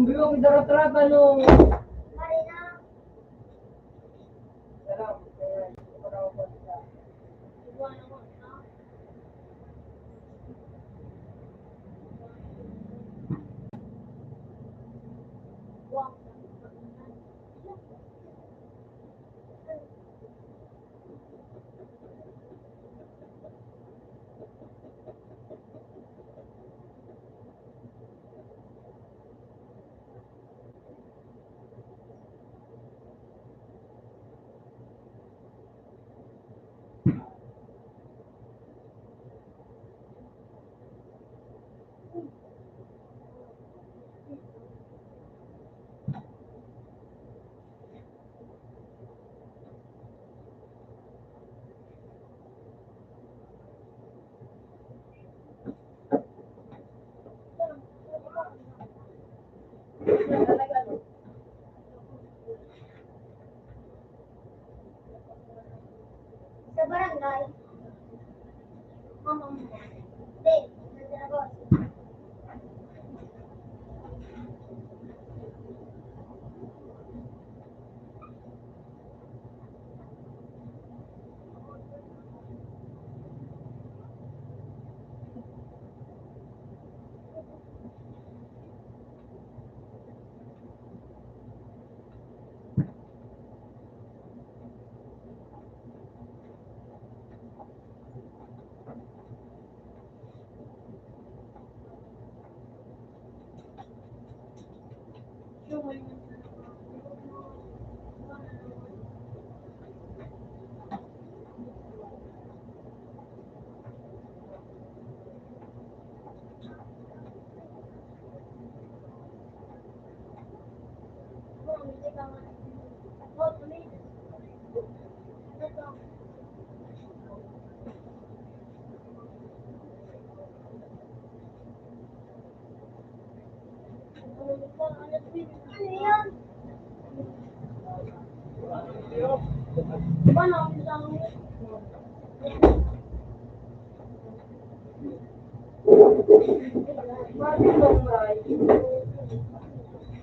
Ang darat-darat, ano? Sa barangay. Mama mo. Hindi. Nandiyan ako.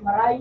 Maray.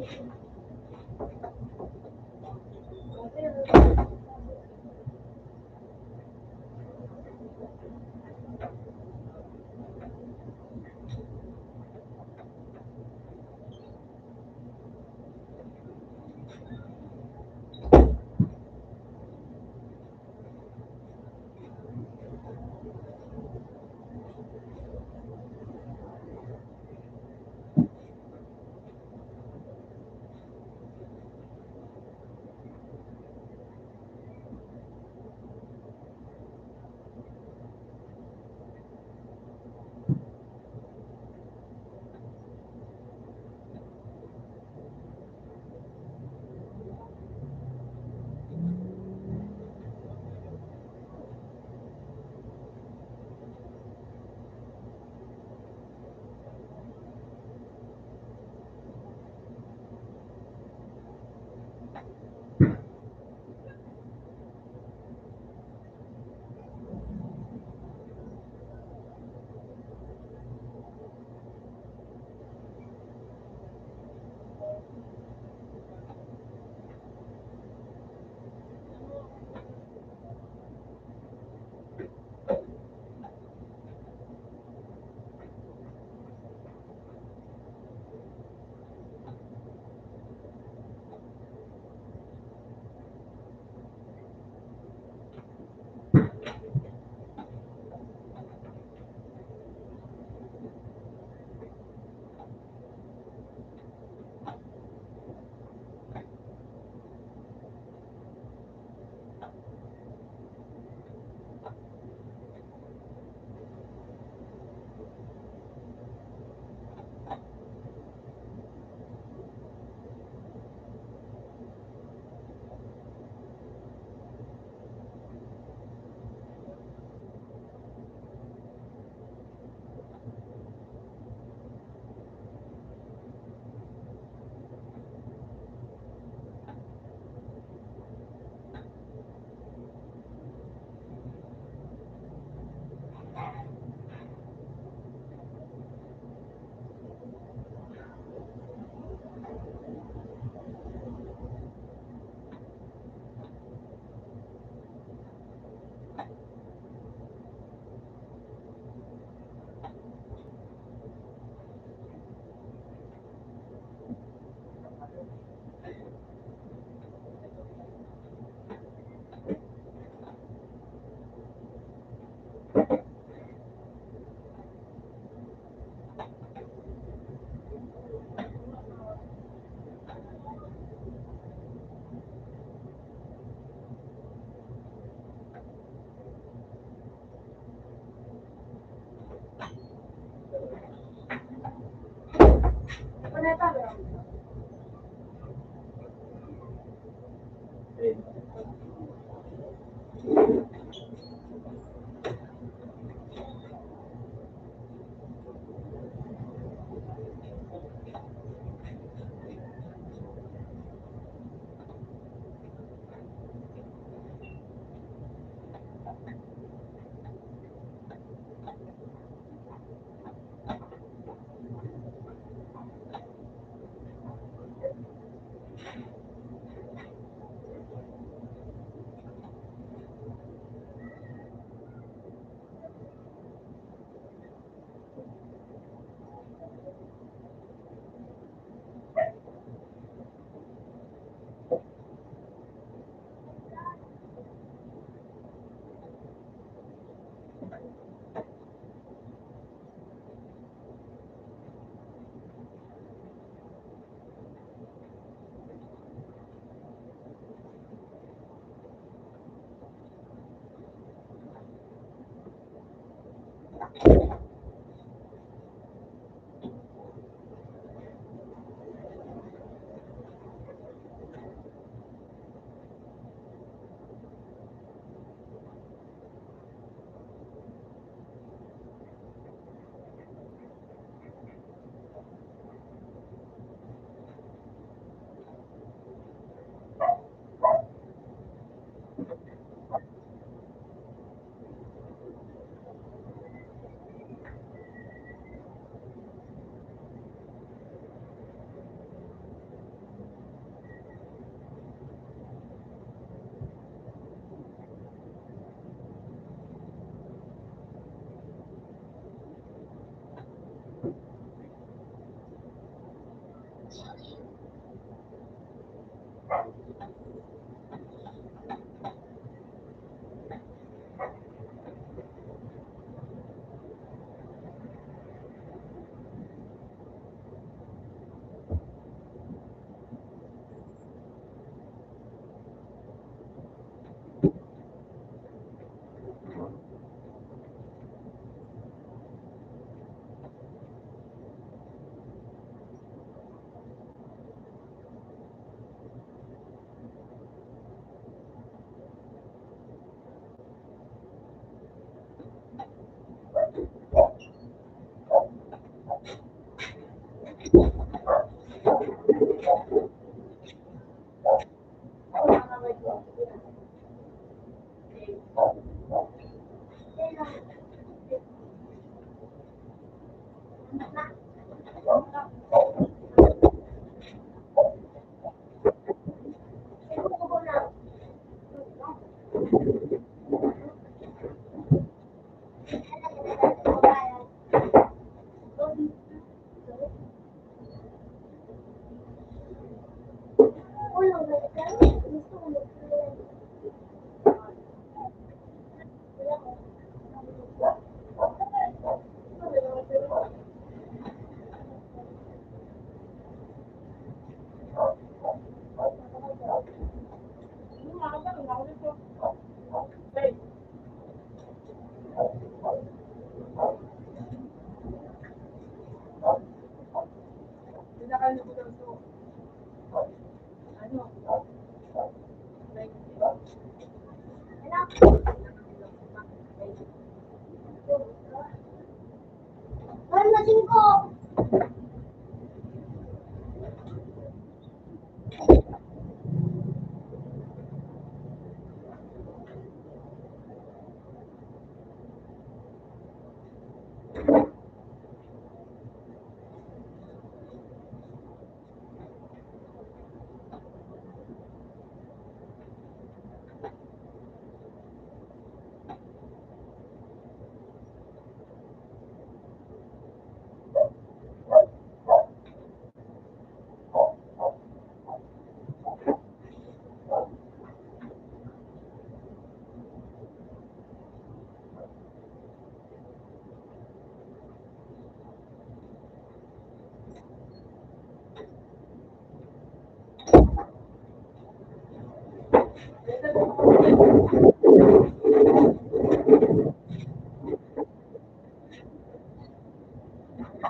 Kaneta,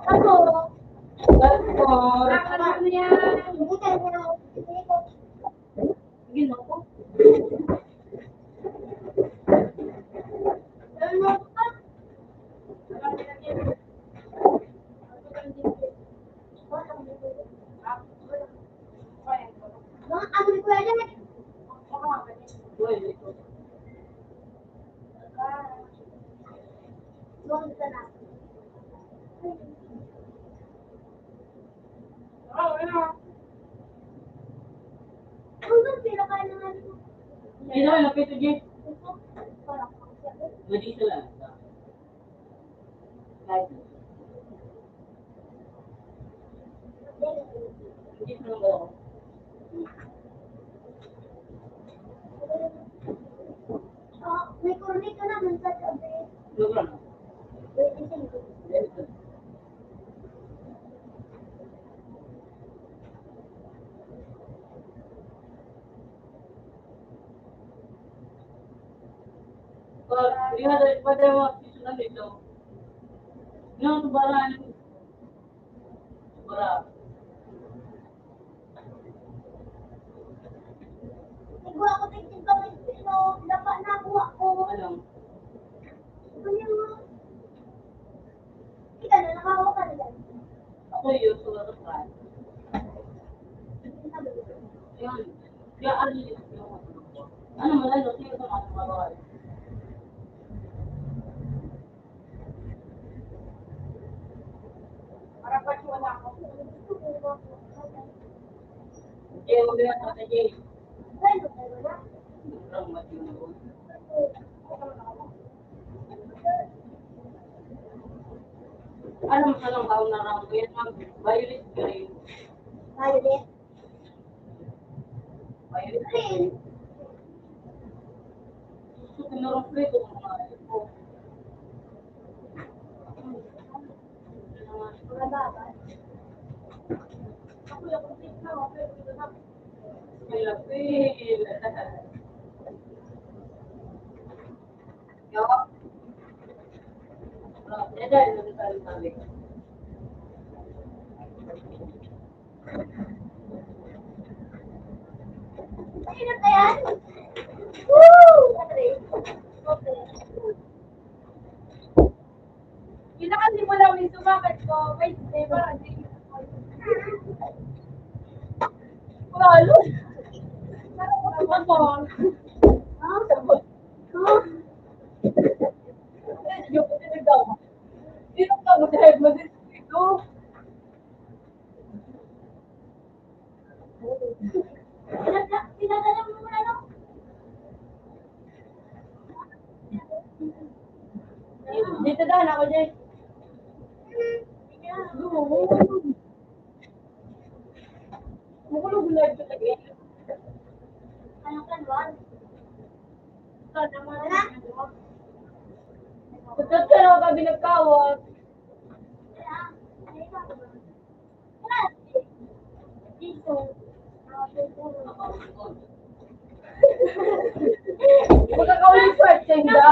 Ako, Ganun po. mo yan. Hindi tayo na ako. Hindi ko. Gino ko. Ano pa? Mga ano ni Kuya Jack? Buwan ka na. Ano ba pinakain ng Gino, lapit to Jay. Parang Madito lang. Kahit. Hindi ko lang ako. may kurni ka naman sa sabi. Lugar na. Pwede sa'yo. Dito. Pada waktu sudah itu, yang sebarang sebarang. Siguro ako tingin ko pero dapat nakuha ko. Alam, Ano yung kita na nakakuha ka na dyan. ako yun sudah terang. Yan, dia ada di situ. Ano malalo siya sa mga babae. Para pa siya wala ako. Jay, huwag na sa Jay. Bueno, pero na. Sobrang matino ko. Alam mo lang how na lang yan, violet green. Violet. Violet green. So, pinurong ko mga ito. Mga babas. Ako yung kutik na, pero ito na. Pilapil. Yo. Ada yang tarik-tarik. Sino ka yan? Woo! Okay. Okay. Kinakasi mo lang yung sumakat ko. Wait, diba? Lalo. Sabon. Ah, Sabon. Yung pinagaw. Sino ka mo sa head mo dito? pinadala mo muna no? Dito dahan ako, Jay. Mukulog-lag ko lagi. Ano ka doon? Wala. Tutot ka na ka binagkawat. Dito. Magkakaulit part sa inda.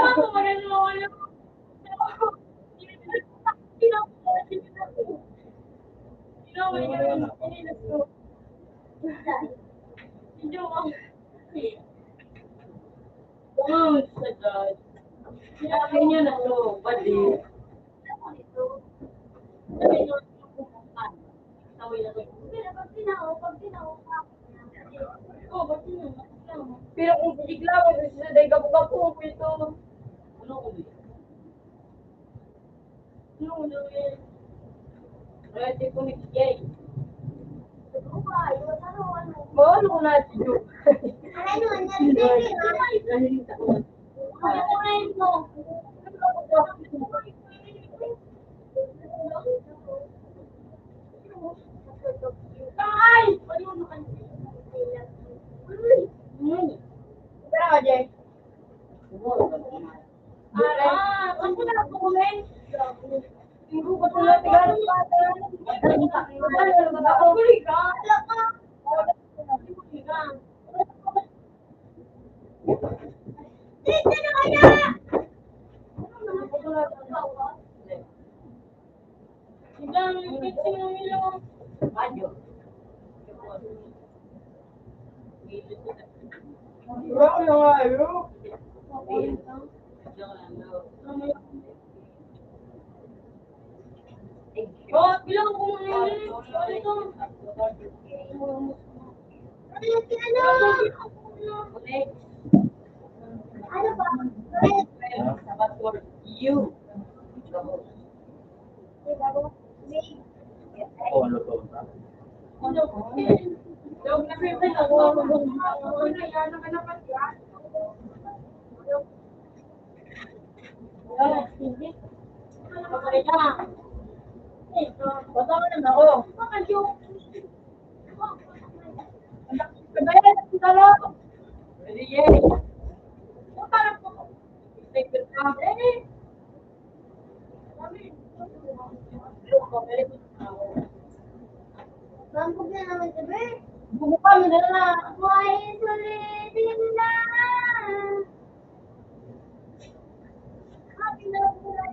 Kaya na to, pwede. Pero kung bigla mo, sa day gapo-gapo, ito. Ano ko ba? Ano ko ba? Ready ko ni Jay. Mahal ko na si Joe. Ay! Tara ka, Jay. Ano na ako kumain? Hindi ko tuloy tigalan pa. Ako huli ka. Dito na kaya! Madyo. Wala ko na nga yun. Oh, bilang ko muna yun. Ano ito? Ano ba? You. Oh, ano to? Basta ko naman ako. Kabayan, talo. Ready, yay. Take the time. Bangkok na naman sabi. Bubuka mo na lang. Why sulitin na? Happy na po na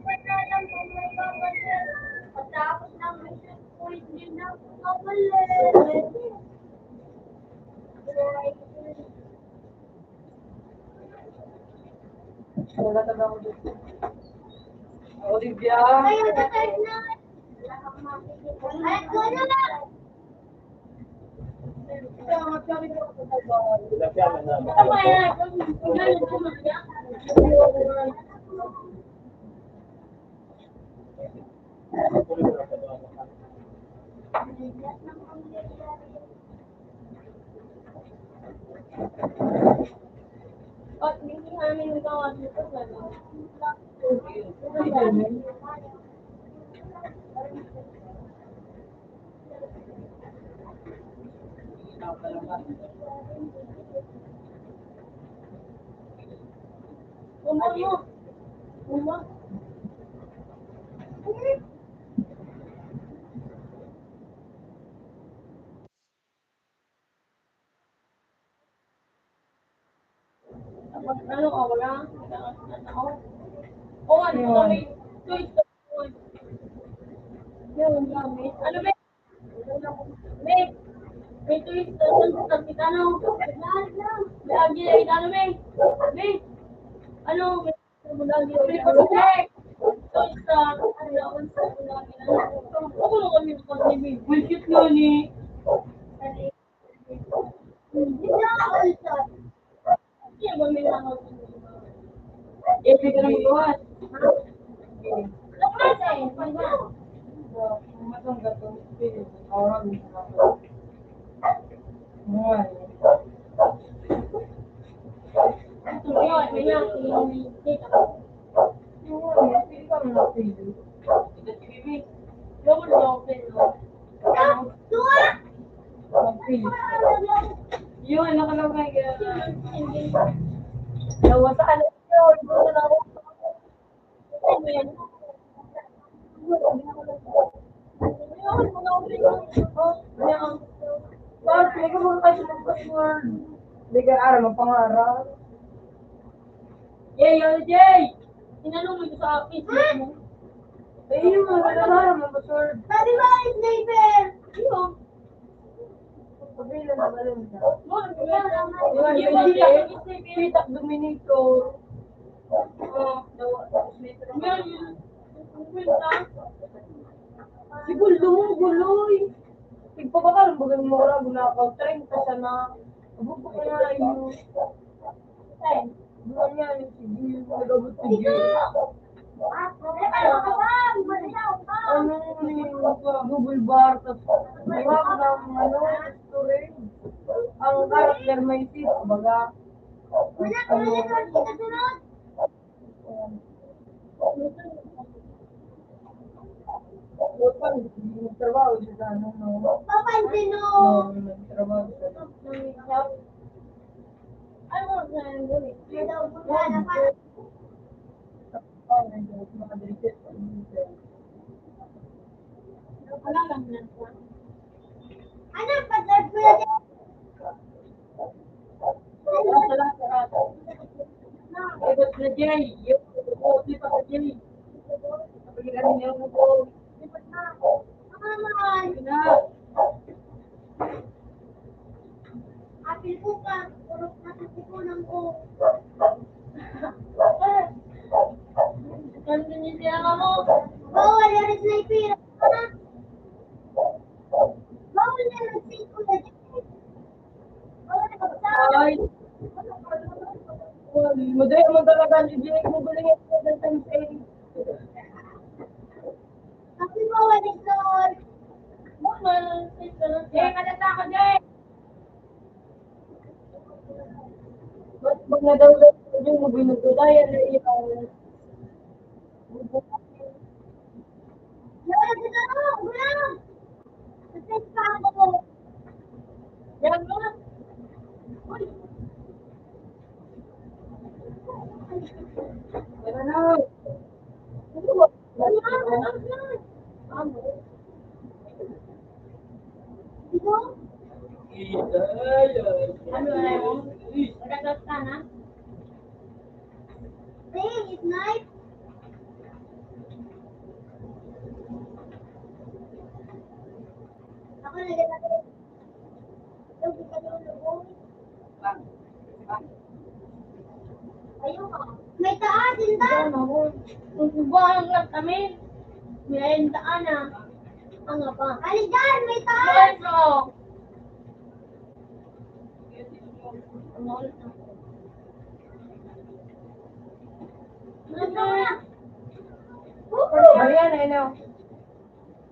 lang kung may babalik. Pagkapos ng mission po, hindi na po babalik. Wala ka ba ako dito? Olivia. Ayaw na tayo na. Ay, ko na na. Tama yan. At hindi namin nagawa dito. Umano. Umano. Ano ka, wala? Oo, ano yun? Yung gamit. Ano ba? May twist sa kitano. May agi na kitano, may. May. Ano? May agi na kitano. Twist sa ako lang kami sa kanya. Bullshit nga ni. Hindi na ako ito. Kaya ba may langaw? Hindi ka na magawa. Matang gato. Orang yun, nakalagay ka. Nawasaan na yun. Gusto na ako. Bakit? Hindi ka mga kasi mag-password. Hindi ka aral, mapangarap. Yay, yun, Jay! Tinanong mo ito sa akin. Eh, yun mo, nalaharap ng password. Sabi ba, sniper? Yun. Pabila na balon na. Pitak Dominico. Si Guldo mo, guloy. Tigpapakaroon, bagang mura, gunakaw. 30 siya na. Abog ko na yun. Buwan niya, si Gil, nagabot si Gil. Ano Google Bar, tapos mahap ng storage. Ang karakter may seat, baga. Nagtrabaho siya sa ano, no? Papansin mo. Nagtrabaho siya. Ano sa nangyari? Wala lang na. Ano, pag-search mo na din. Ibot na Jay. Yung pa sa Jay. Kapag niya mo po. Naman. Na. Madaya mo talaga, Jake mo galing yung times 8. Sabi mo, walis doon. Jake, kalata ako, Jake! Ba't pag na-download ko yung binugulayan na iyaw? Wala dito ako, wala. Nasend pa ako. Yan nga. Uy! Tara na. Ano ba? Dito? Ano na yun? Magagot ka na? Hey, it's night. Ako naglalagay. Lagi ka doon lubong. Ayun ka. May taas, hindi. Kung buwan lang kami, may daan na. Ano pa? Ali dyan, may taas. Ano? Ano na? Ayan, ano?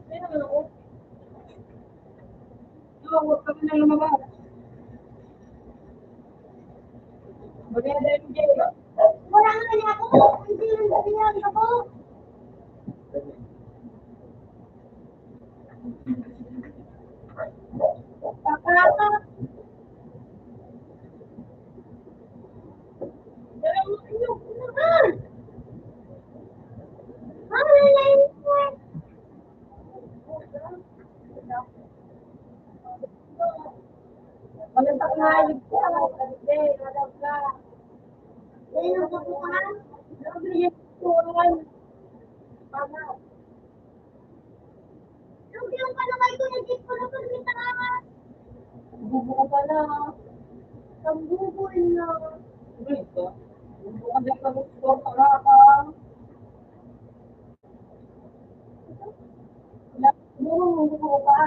Ayan naman ako. Huwag kami na lumabas. Bagay na yung Jay. Wala nga niya ako. Hindi rin sabihan ako. Pakarata. Dala mo kayo. Ano na yun? Magandang ngayon ka. Jay, magandang ka. Yan ang kapuhan. Sabi niya, tuwan. Paano? Yung yung kalakay ko na jeep ko na pag may taas. Bubuka pa na. Tambubol na. Ito. Bubuka din ka gusto. Pakarata. Bubuka pa.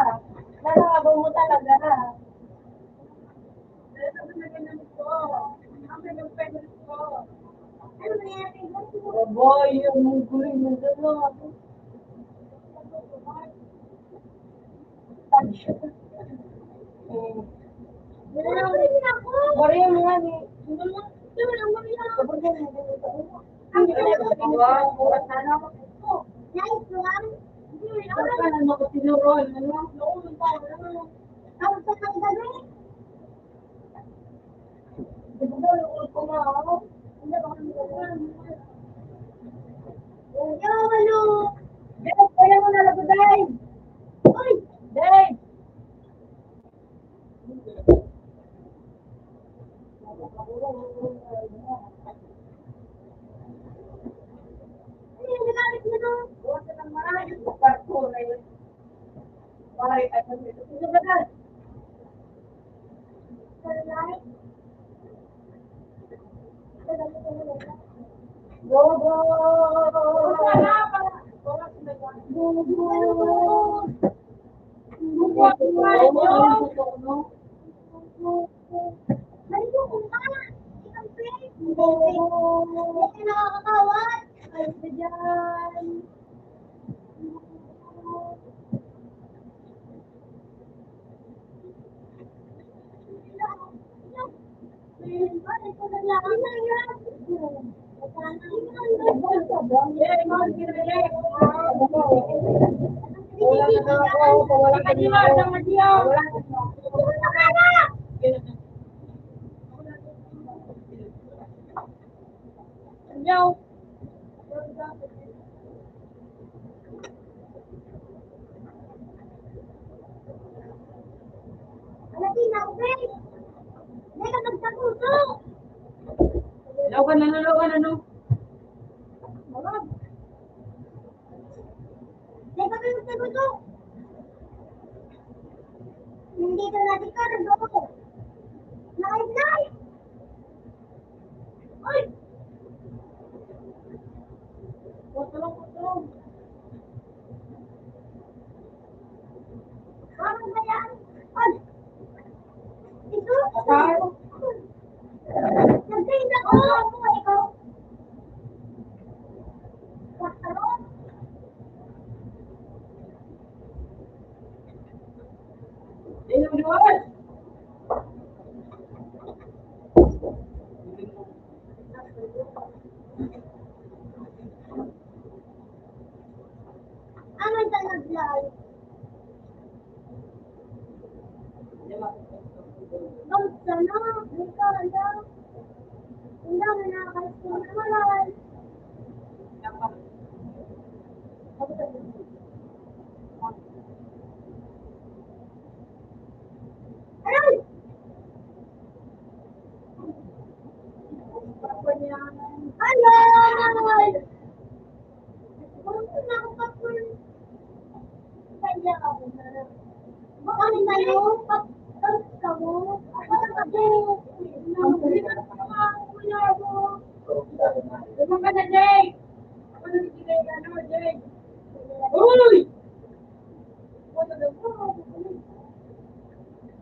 Nalabang mo talaga. Ano na yan? Boy, yung guling mo gano'n. Wala na ulit ako. Maria mo nga ni. Wala na ulit ako. Hindi ka na pagawa. Bukas na lang. Nice one. Bukas ka na ako tinurol. Ano? Ang sakang gabi. Di ba daw yung ko nga ako? Yo, ano? Dave, kaya mo na lago, Dave! Uy! Dave! Ano yung nagamit mo doon? Bukas ka ng marami. Parko na yun. Pare, ay, ito ba na? Salay. Go, go! Go, go! Halika ko nga. Isang plate. Hindi nakakakawat. Ay, ka dyan. Yo. Lawan ano? Hindi ka natin kargo. Nakay-nakay. Ay! Putulong. Parang ba yan? Ay! Ito? Ay! Nagkain ako. Ikaw Ayun mo doon. Ano yung nag-live? Kamusta na? Ikaw na. Hindi mo nakakasin naman. Aray! Aray! Kamusta na ako kapag kaya ako na? Bakit tayo? Pag ka mo? Ako na ako. Hindi ka na ako. Lumang ka na, Jay. Ako na bigay ka na, Jay. Uy!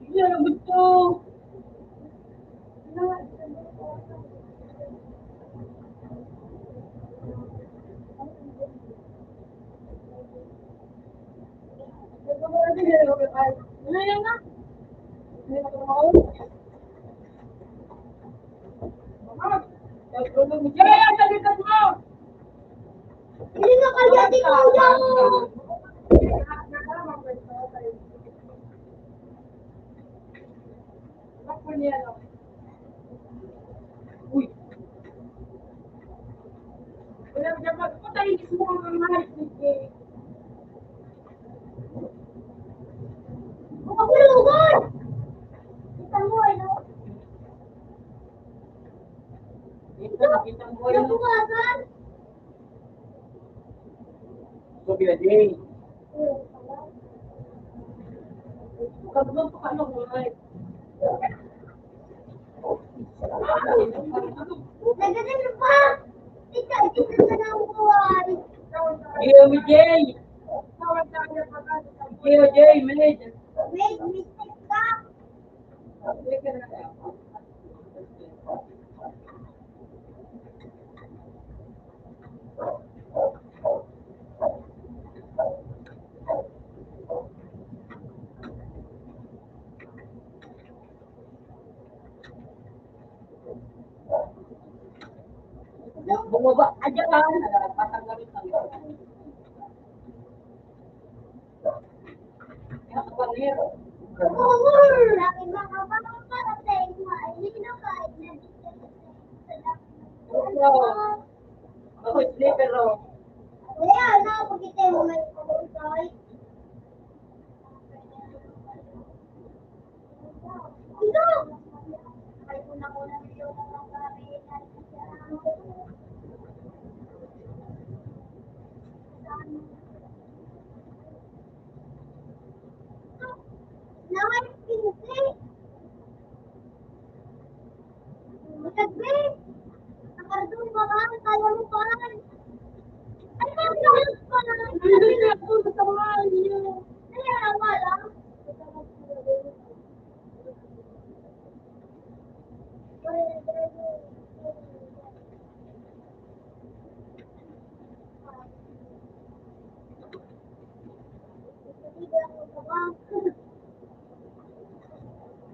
Hindi na gusto. Ano yan nga? Jay, ang talikan mo! Hindi na kaya di kuya. Uy! Wala mo dyan magpatay mo ang mahal ni Jay. Makapulugan! Kita mo ano? Kita mo yun. Nabuwagan? So, bila Jay. Kabulong pa ka nung mga. Nagagano pa! Ikaw, ito na lang buwan. Iyo mi Jay. Iyo Jay, manage. Wait, mistake ka. Bumaba ka dyan. Patanggalin lang yun. Yan ka panir. Oo! Sabi mga pangaparating, maalino ka, Ako sleeper o. Kaya na, pagkita mo may pagkakay. Ito! Ay, kuna-kuna nyo na lang kami. Naman, pinti! Magagbe! Nakardun ba ka? Kaya mo pa! Ay, nakardun pa! Hindi na ako sa tamaan niyo. Kaya naman lang.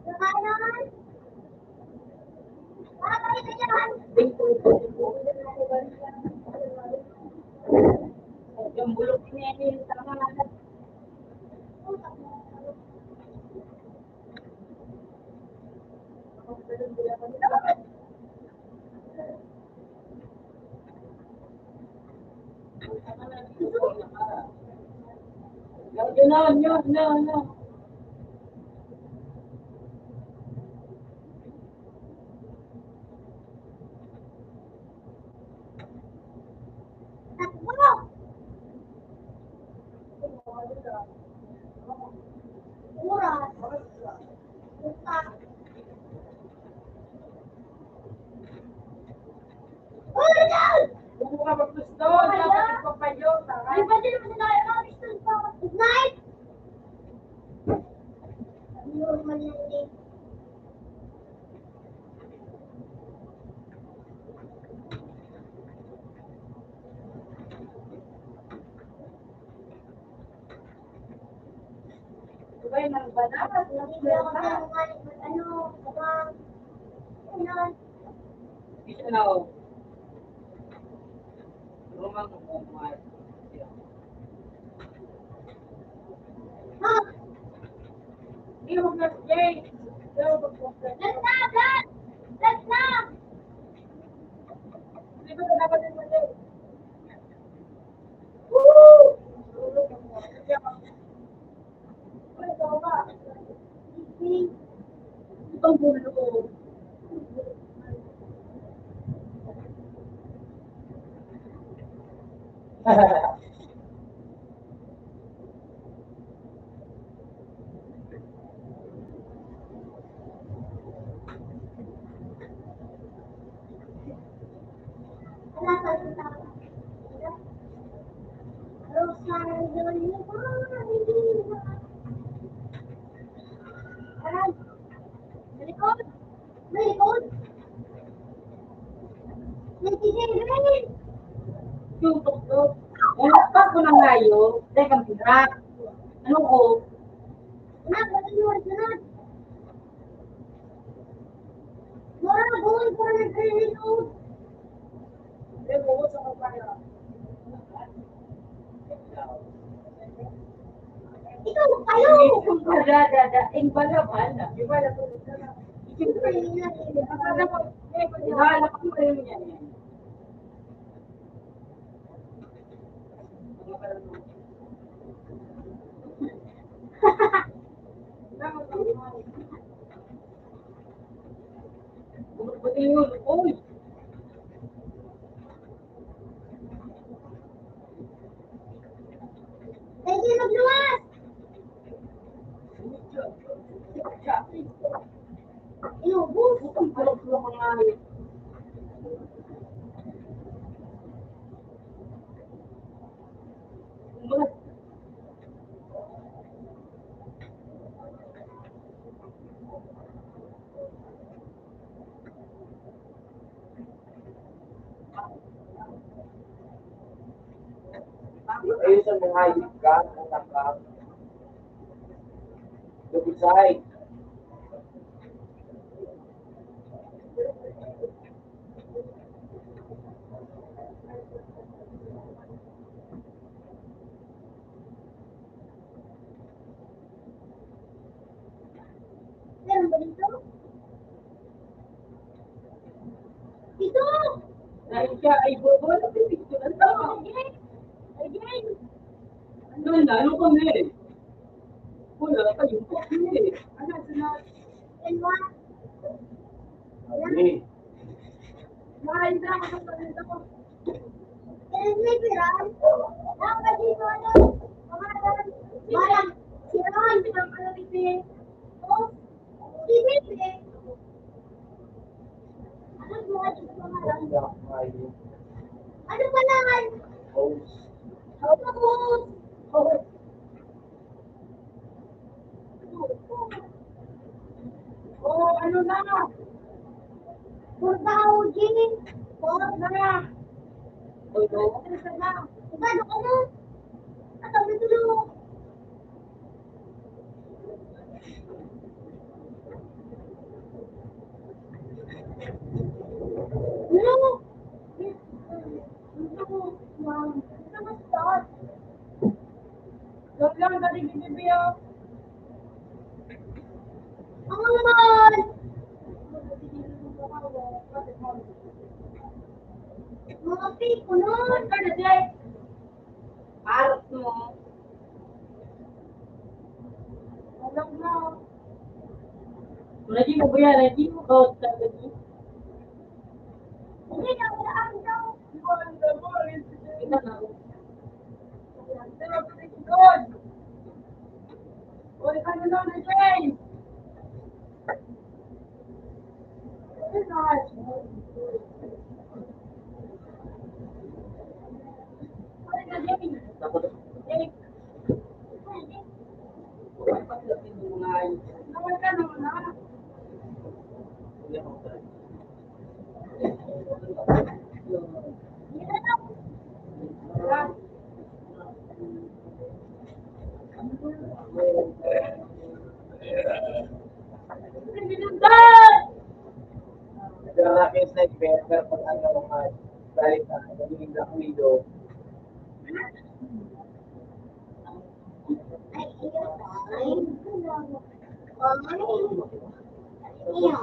Nakanan! Bakit na yan? Yung bulok niya yung tamaan. No. Takbo! Oras. Buta. Oras! Kung ka maggusto, dapat ipapayo. Ay, pwede naman na tayo mag-start pa. Good night! Normal yan eh. Diba yung mga banana? Hindi ako tinanungaling mag ano, kapag, ano, Bisa na ako. Rumang umuhay. ha? Hindi mo na, Jay. Last na, last! Last na! Hindi ba na dapat yung mali? Woo! Ano ito ba? Sige. Ito ang gulo. Wala pa rin tao. Rosario, Aray! Malikod! Malikod! Nagsisigil! Yung tuktok. Unapak ko na ngayon. Teka, pindra. Ano ko? Anak, sunod, sunod! Mora, buwan ko na nagsisigil! Eh, buko sa kapaya. Ikaw, kayo! Yung dada, yung balaban. Yung balaban. Ibahala ko pa rin yan. Buti yun. Uy! Pwede magluwas! Inubos! Ang bulok-bulok ko nga yun. Ayun sa mga hayop ka, ang takang. Lubisay. Meron ba dito? Dito! Dahil siya ay bobo, napipicturan Dito! daw. Again! Again! Ano na, ano kami? Wala pa yung kami. Ano, sunod? And what? Hindi. Mahal na ako sa kanila ko. Kailan may piran? Dapat dito ano? Pamahalan. Parang si Ron. Oh, si Bibi. Ano buhay dito pangalan? Hindi ako hayop. Ano pangalan? Host. Tapos. Oh, oh, ano na? Purtao, Jing. Port na. Todo. Ano ka mo? At ang natulog. Ano? Ano mas start? Huwag lang galing bibibyo. Ang naman! Mga piko nun! Huwag ka na, Jay. Parot mo. Alam na. Ready mo ba yan? Ready mo ba? Ready? Hindi na, wala ang daw. Kita na. Good. Uy, ano na, Jay? Ano na? Ano na, Jay? Tapos, Jay. Nawal ka naman na. hindi ako tayo. Wala. like better pag ano ka, balik na, naging Black Widow. Ay, iyo tayo. Iyo.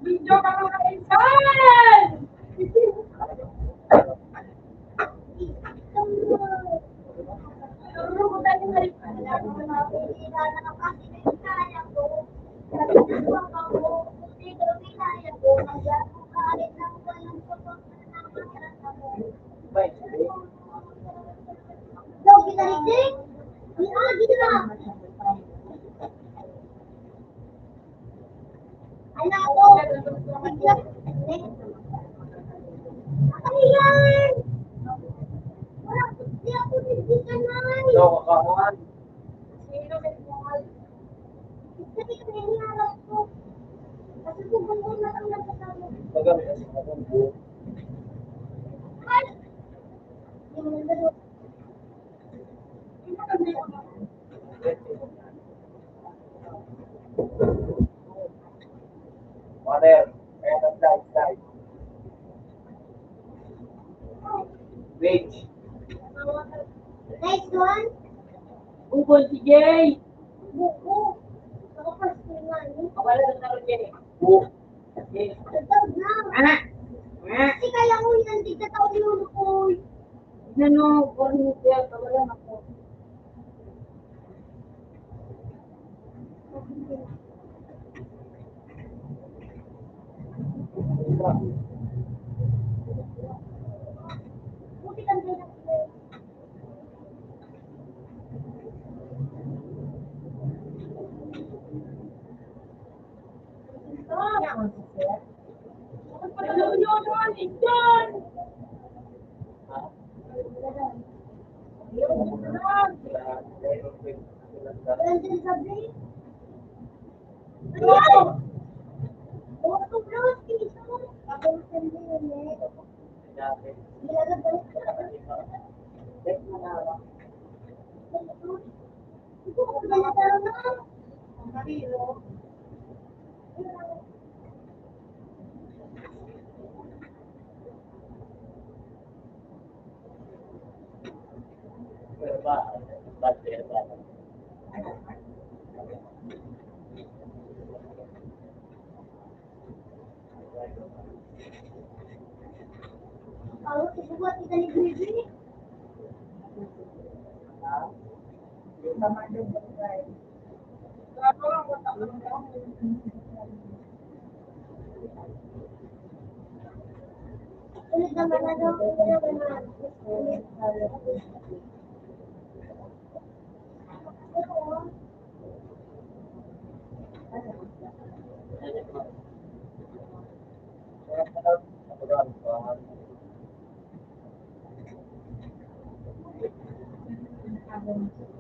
Video ka mga insan! Bye, sige. Daw ginarinig? Gina! Anak ko! Ano yan? Di ako nagsikanay! So, kakahan. Sino may mahal? Kasi nangyarap ko. Kasi kung ganun na lang nagkasama. Magamit kasi akong buo. Ay! Hindi mo na gano'n. Water, and a slide. Wage. Next one. Ungkol si Jay. Buko. Ako personal. Wala na naroon Jay. Buo. Tatawag na. Ah! Ah! Kasi kaya ko yan. Tigtatawag yung ko. Ano, kung hindi siya, wala na po. Buti kang din ako. Ano yun, ano yun? Ha? Nandun sa break. Ano yan? Buko bros. Piso. Ako sandi yun eh. Nilalabas ka. Ito ko na na. Ang marilo. Ako sibuhat kita ni Bibi. Ulit naman ano. Ulit naman. Ulit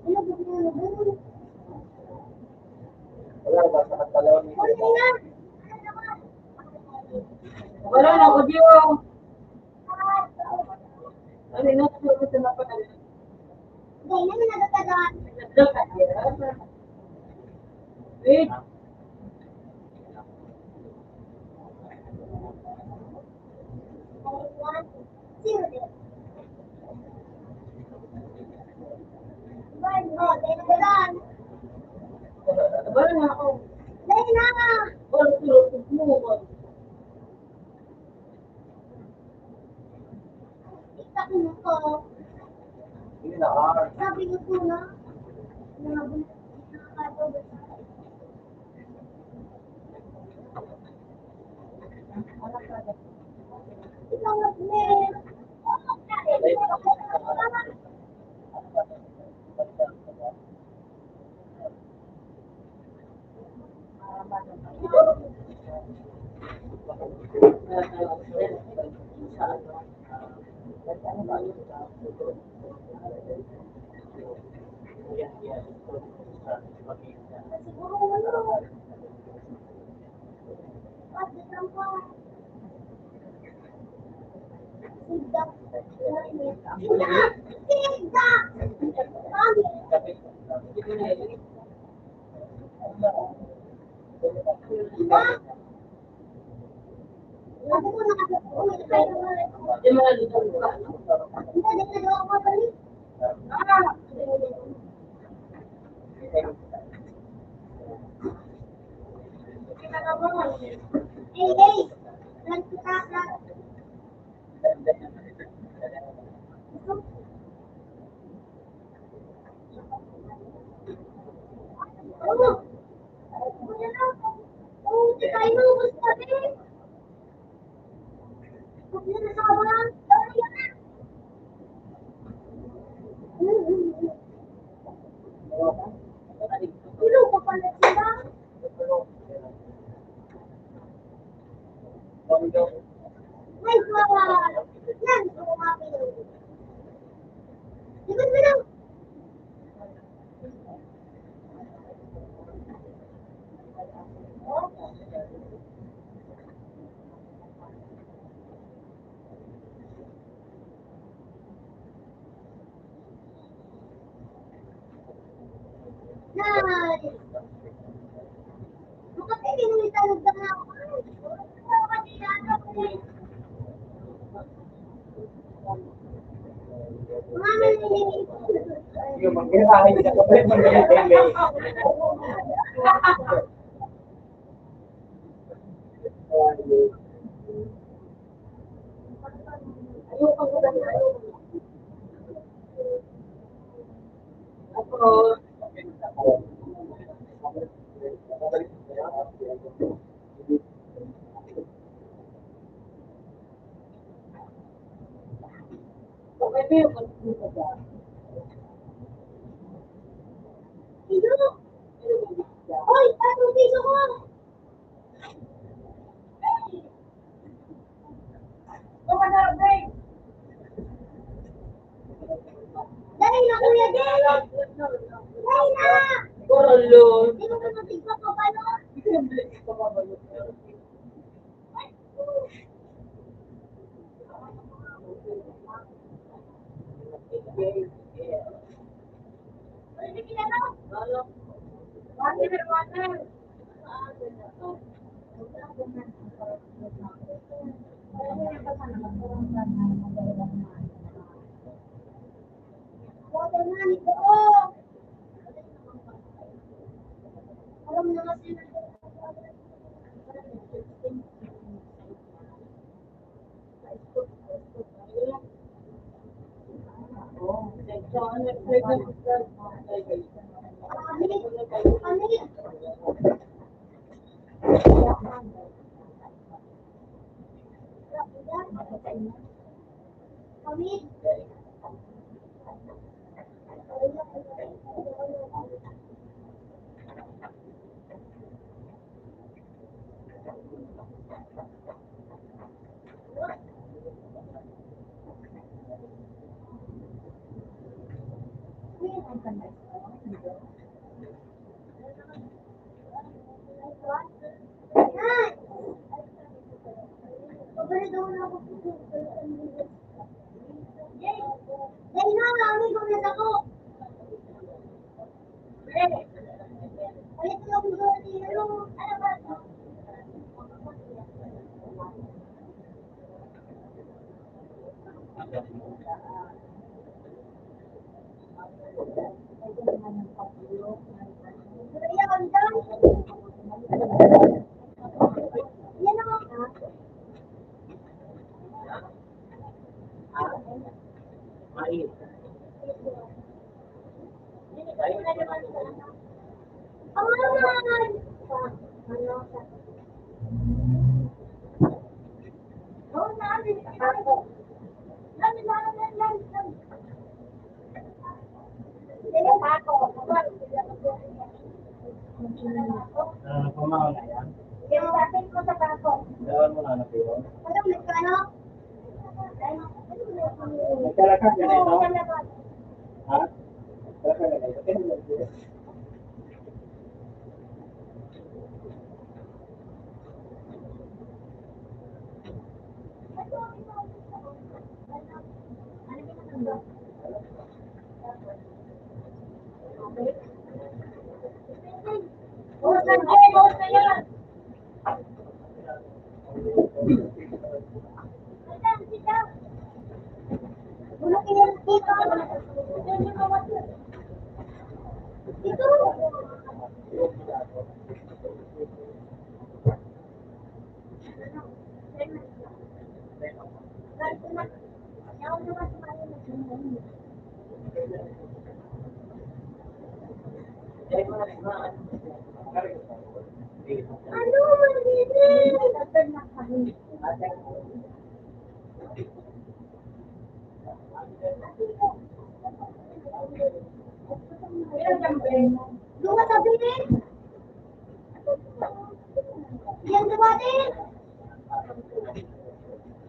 Ano ba yun? Wala ba sa katalaw ni Uli na. Wala na ko Diyo. Ano yun, ano ko sa napakali. Dahil naman nagkakaroon. Nagdal ka Diyo. Wait. Zero din. Bye, bro. Dahil nagkakaroon. Wala na ako. Dahil na. Wala tulog mo. Itak mo ko. Hindi na, Sabi ko po na. Nakakatawag. Siguro ano. Bakit lang po? Sigda. Sigda! Sigda! Mami! Diba? Sabi ko nakasuot kayo. Hindi na daw ako balik. Hey, hey! Nagkakaka. Oo. Oo, di tayo. Gusto natin. Huwag na nasawa. Sorry na. Tulog pa pala sila. My God! Yan, sumami. Likod mo lang. Nice! Makapit, inuwitalog na nga ako. Kanina, ano, mami, Yung mag-irahin ka pa rin mag-irahin. Ayoko ko lang na. Ako, okay ba yung pagpunta ba? Sino? Hoy, ano dito ko? Dali na, Kuya Jay! Dali na! Korolo. Di mo ba matigpa pa ba, no? Pwede kilala? Water. Water na, nito. Alam na kasi na. Kami. Kami. Dahil na, kami gulat ako. Ulit lang gulat ano ba? Kaya kami doon. Yan ako. Aman! Oh, namin. Pamahaw na yan. Yung dating ko sa bako. Dalawan mo na na pero. Ano, nagkano? Nagkalakas ka nito? Ano, malinis? Tatag na kami. Dua sabi din. Yan dua din.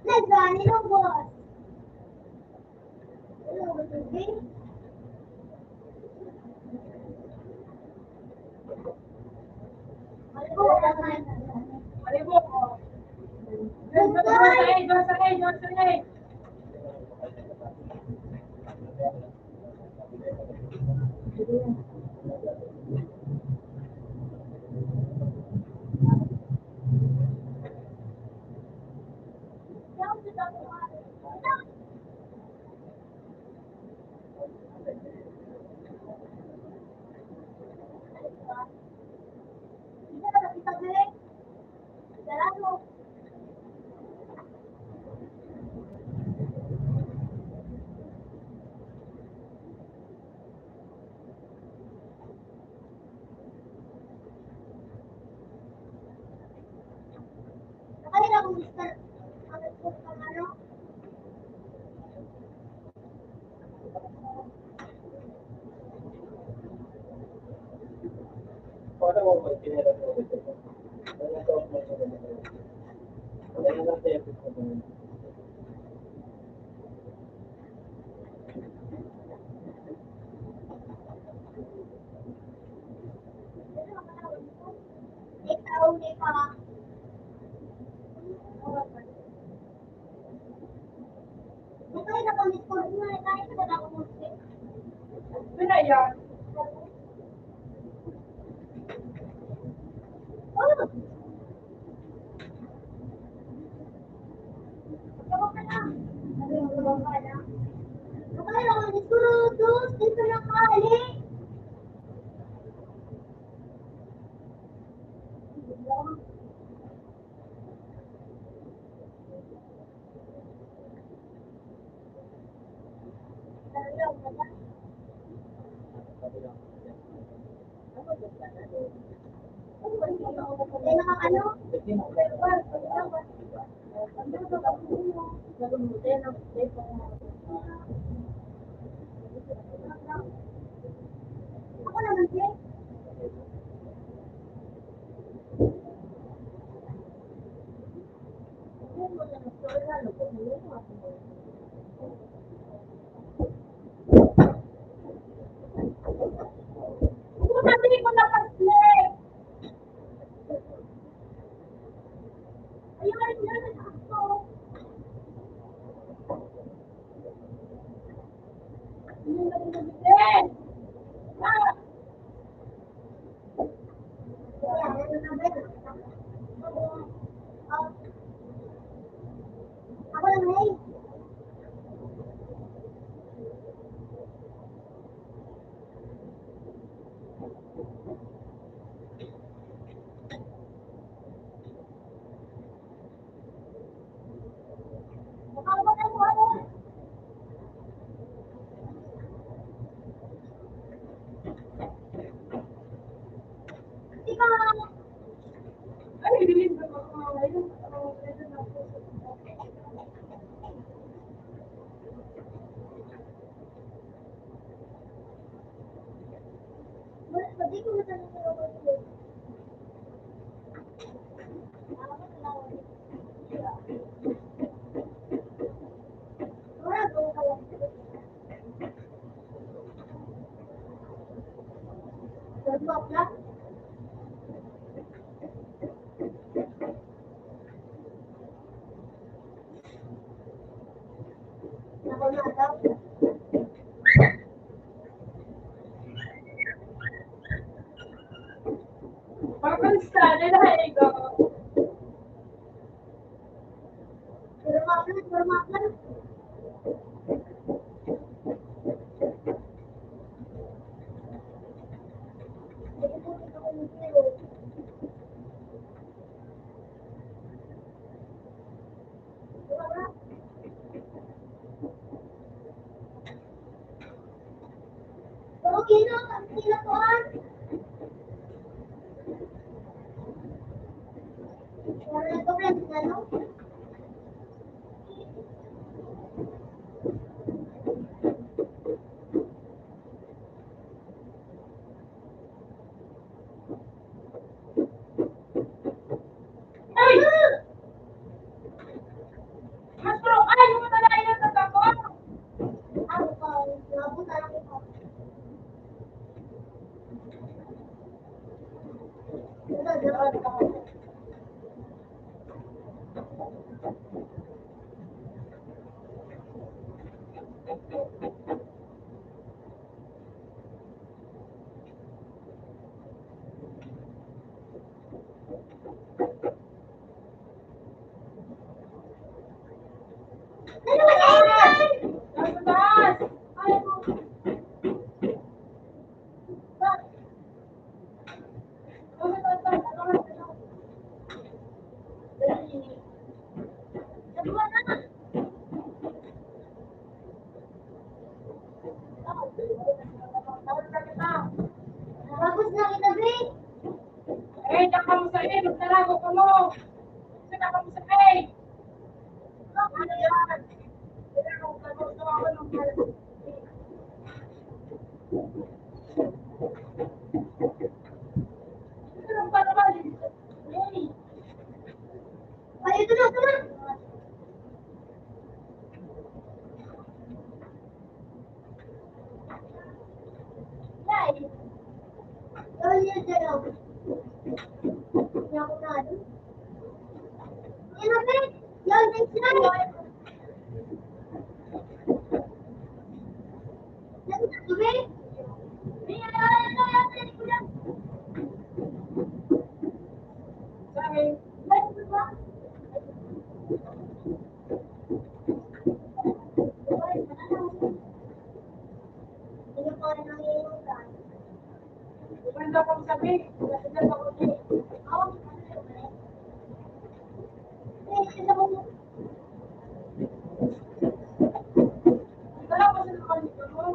Nagani ng boss. Ano ba sabi? Malibo. Doon sakay. Nakaya akong Mr. Ano? Paano mo mag-pinera mo? Wala ka ako wala lang tayo mo. Ikaw, di pa. Nakaya na kami ko na kahit sa ako musik. Wala yan. Oh! Tawa ka na. Tawa ka na. Nakaya kami ko dos dito na kali. Ano? Ako naman siya. Sabi ko na pasle. Ayun, yun ako. Hindi na sabihin. Ah! Ako naman eh. Ako naman eh. Ikaw. Ay, bilhin ko mga ngayon. Pwede na po. Sabi ko na talaga ako eh. Wala ko kaya. Sabab na. Ako na daw. Pagkansa, nila ego. Bermakan. Okay na, kami na to ah. Wala na to, friends, ano? Ay! Mas pro, ay, mo na lang yung tatako. Ako pa, nabutan ako pa. Ano ba yan? Nasa taas. Ay, mo. Nabuhan na. Tapos na kita, Bri. Eh, tsaka mo sa eh, magtarago ka mo. Tsaka mo sa eh. Ano yan? Kailangan ko gusto ako ng Ano pa naman? Eh, Ay, ito na, ito na. Yay. Gawin niyo dyan lang. Hindi ako na, ano? Yan na, Bri. Yan, next na. Yan na, Bri. Bri, yan, kuya. sabi, Yan, diba? Hindi pa rin nangyayutan. ganda kong sabi. Ganda ko eh. Ako, isa ko. Wala ko sa nakalito mo.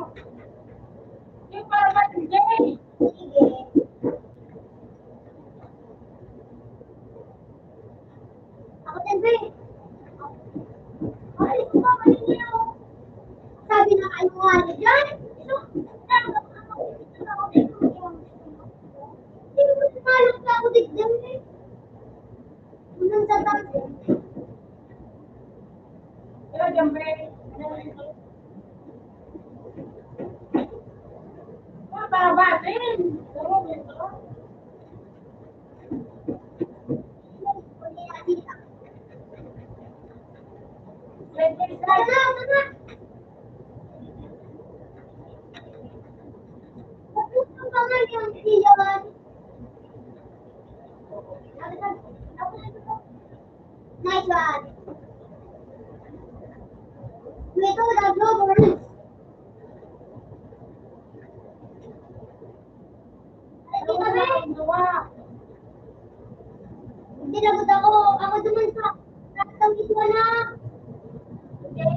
Yung para ba hindi? Sige. Ako din, Bri. Ay, ito ba, mali niyo. Sabi na kayo nga niyo dyan. Hindi mo sumalok ka ako digdam eh. Unang sa tabi. Kaya jambe. Para ba din? Tara na, tara. Tapos ang kamay yung siyawan. Nice one. Ito, the bluebirds. Hindi kami. Hindi nabot ako. Ako naman sa tawid ko na. Okay.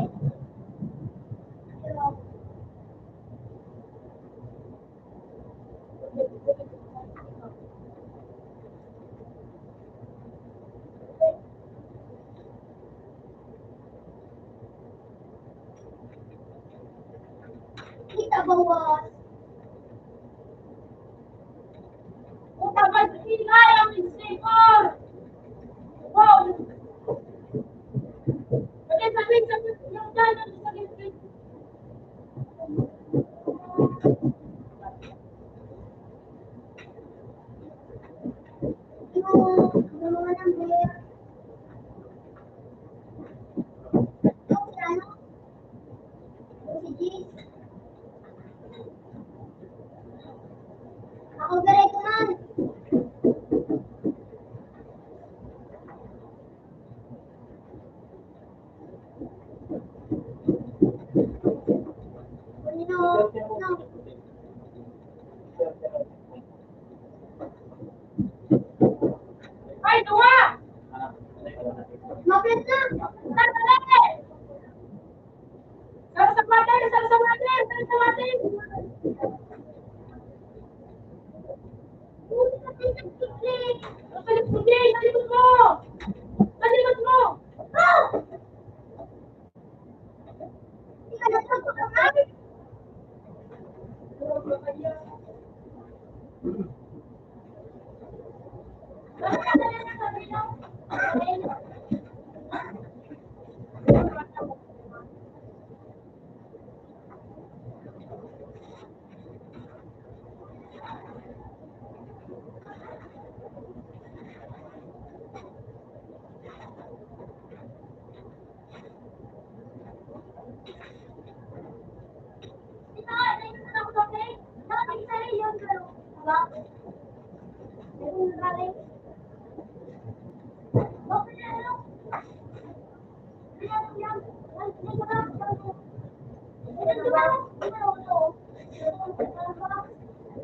Kita bawas. Utapad sila yung sticker. Wow! Pwede sabihin sa yung dyan sa district. Yung mga number. Okay, ano? Si Gis. Ako ganito man. Ano? nag-click. Hindi, talikod mo! Talikod mo! Ah! Hindi ka nagpapakaman?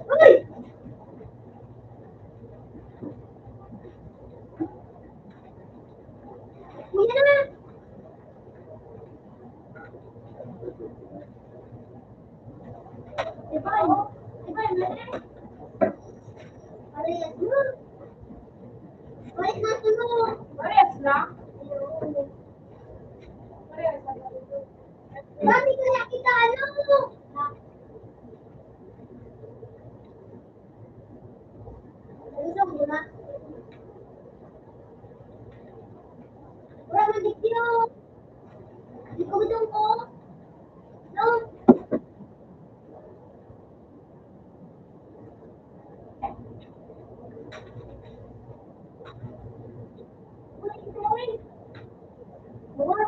Uy! Kuya na! Diba? Diba? Parehas mo. Balik na sunod. Parehas lang? Parehas lang. Dami kaya kita, ano? Ano mo na? Wala mo dikyo. Di ko gudong ko. No? What?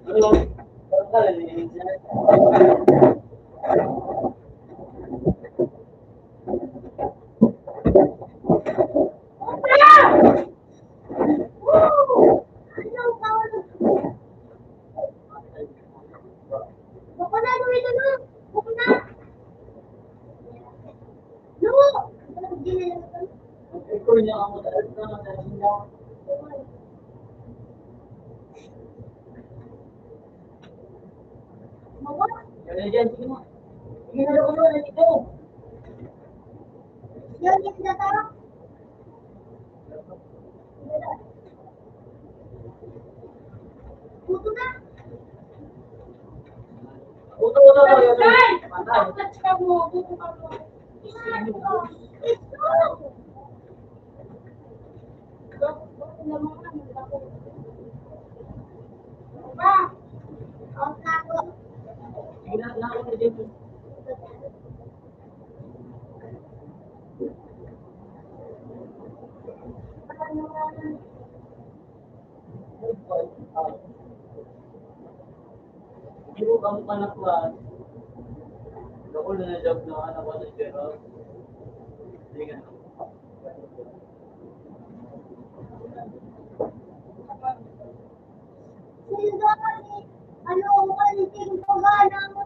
Ano? Parang ka rin, Baka na, gawin na no. Baka na. No. Hindi na lang ito. ikaw niya ako dahil na natin niya. Mawat. Kaya dyan, sige mo. Sige na ako na dito. Yan yung data. Puto na. Uto-uto to. Tay! Patay. Touch ka mo, buko ka mo. Ito. Pa! Ang tago. Sige na ako na dito. Hindi mo kami panakwan. Ako na job na anak ko sa Gerald. Sige na. Sila ano ang kaliting pagana mo?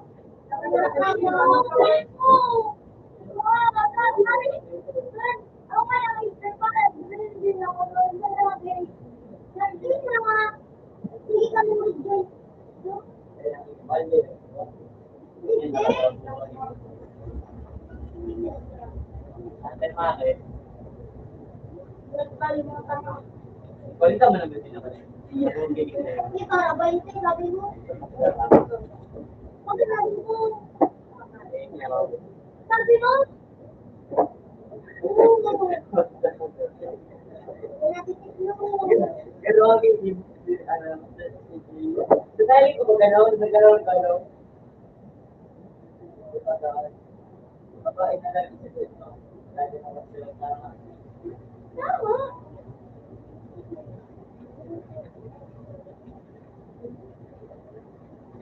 Balita mo naman din naman. Hindi para 20, sabi mo. Sabi mo. Sabi mo. Pero ang ano, dahil ko gano'n, nagkaroon. Babae na lang isa dito. Dahil naman sila na. Tama.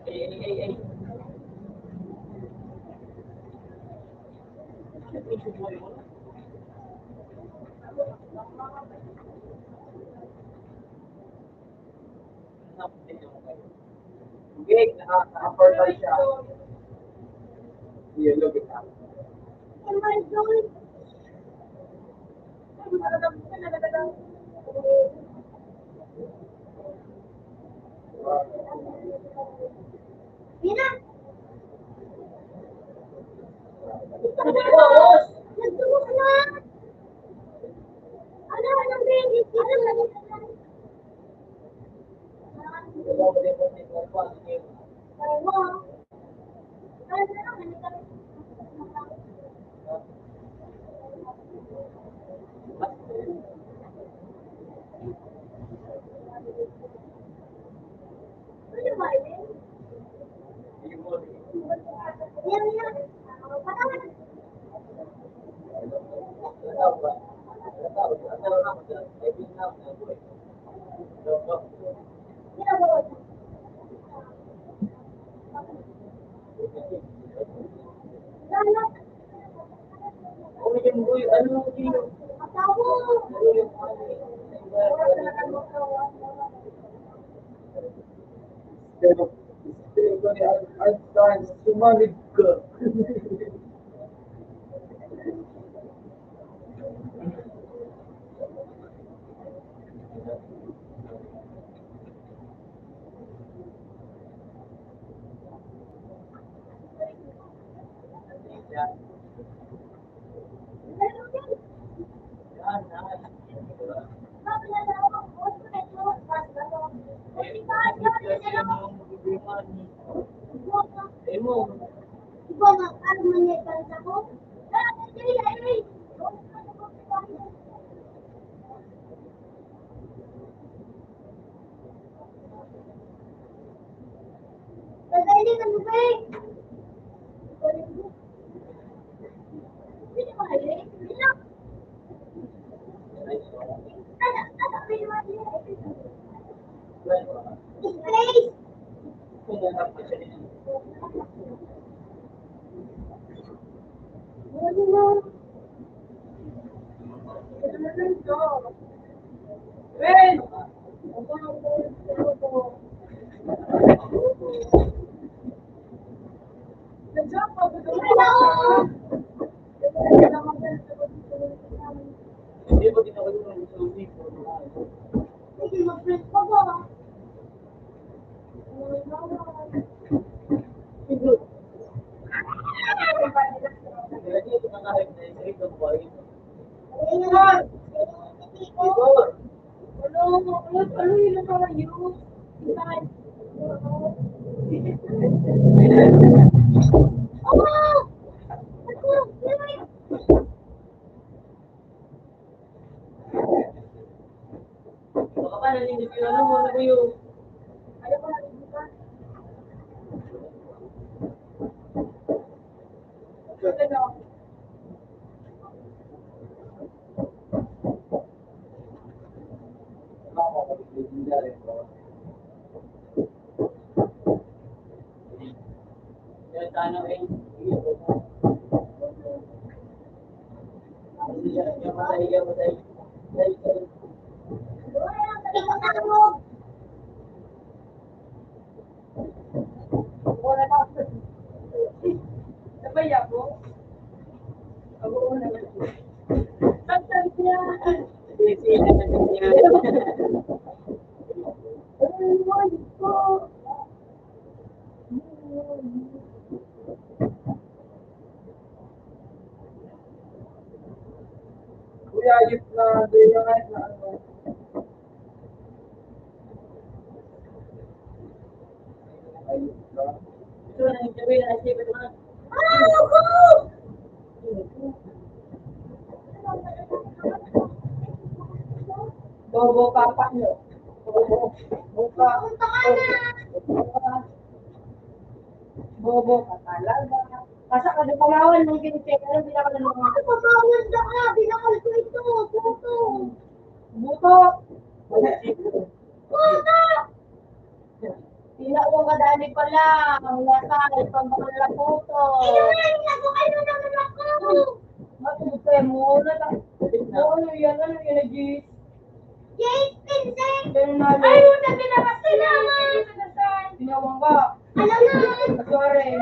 Ay. Okay, naka-portal siya. Yellow kita. Am I doing? Sumalig ka. Hindi ba ginagawa ng susi? Lagi ito nakahip na yung ito ba? Baka pa nalinis yun, ano mo, ano yung... Yan, sana eh. Yan, matay. Nabaya ko? Ako na. Pagtag niya. Kuya, ayos na, di na kahit na ano. Ayos na. Ito na yung gawin na siya. Bobo papa nyo. Buka. Bobo ka talaga. Kasa ka doon kumawan nung kinicheck. Ano binaka na mga buto. Tila ko kadali pala. Ang nasal. Pambakala puto. Matulog kayo muna. Ano yan? Ano yan? Nagis. Ayun na tinawang ka. Sorry.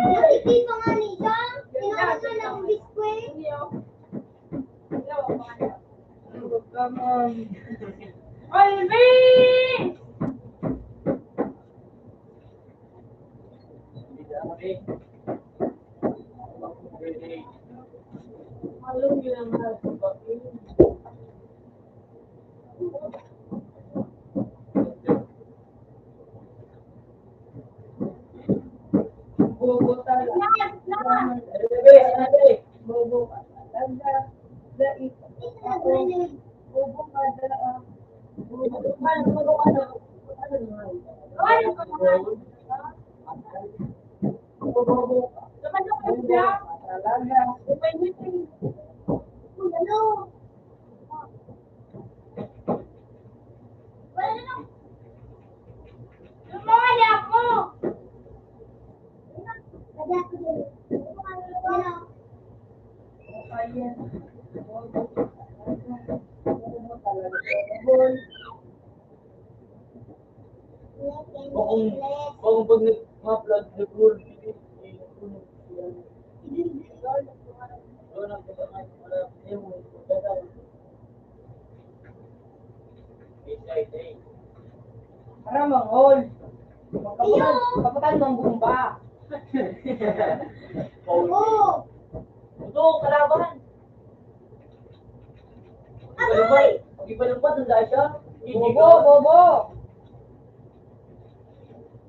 Come on. Alvin! Alam niyo naman. Ano? Wala na. Lumali ako! Lagyan ko din. Ano? Kung pag nag-upload, nag-roll, Para manghol. Kapitan ng bumba. Oo. Ito, kalaban. Agoy! Pag-ibalumpat, nandaan siya. Bobo, bobo.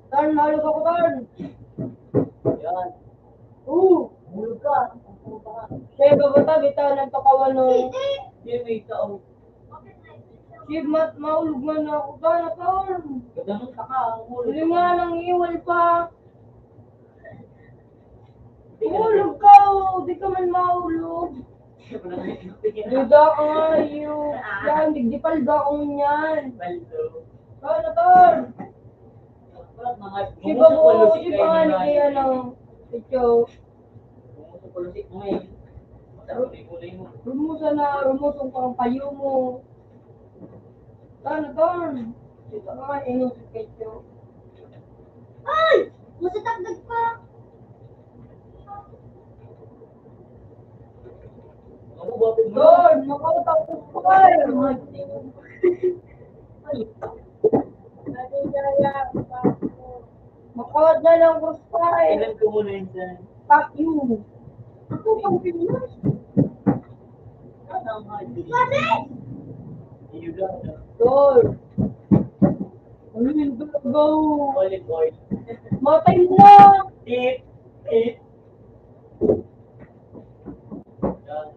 Turn, malog ako, turn. Yan. Hulog ka. Siya, babata, bitaw ng tukawan no. Hindi, may tao. Siya, maulog man na ako, turn, turn. Ganun ka ka. Hulog Huli nga lang iwal pa. Hulog ka, oh. Di ka man maulog. Duda ka nga, iyo. Yan, digdipal da akong yan. Turn, turn. Si Babo, si Pani, kaya ano, ito, rumusa na, rumusong pa ang payo mo. Tan. Ito nga, inong si Kecho. Ay! Masatagdag pa. Don, makatapos ko kayo. Makawad na lang ko style. Ilan ko muna yun dyan. Fuck you. Ako pang Pilipinas. Kasi! Don. Ano yun, go. Olive oil. Matay na. Eat. Yan.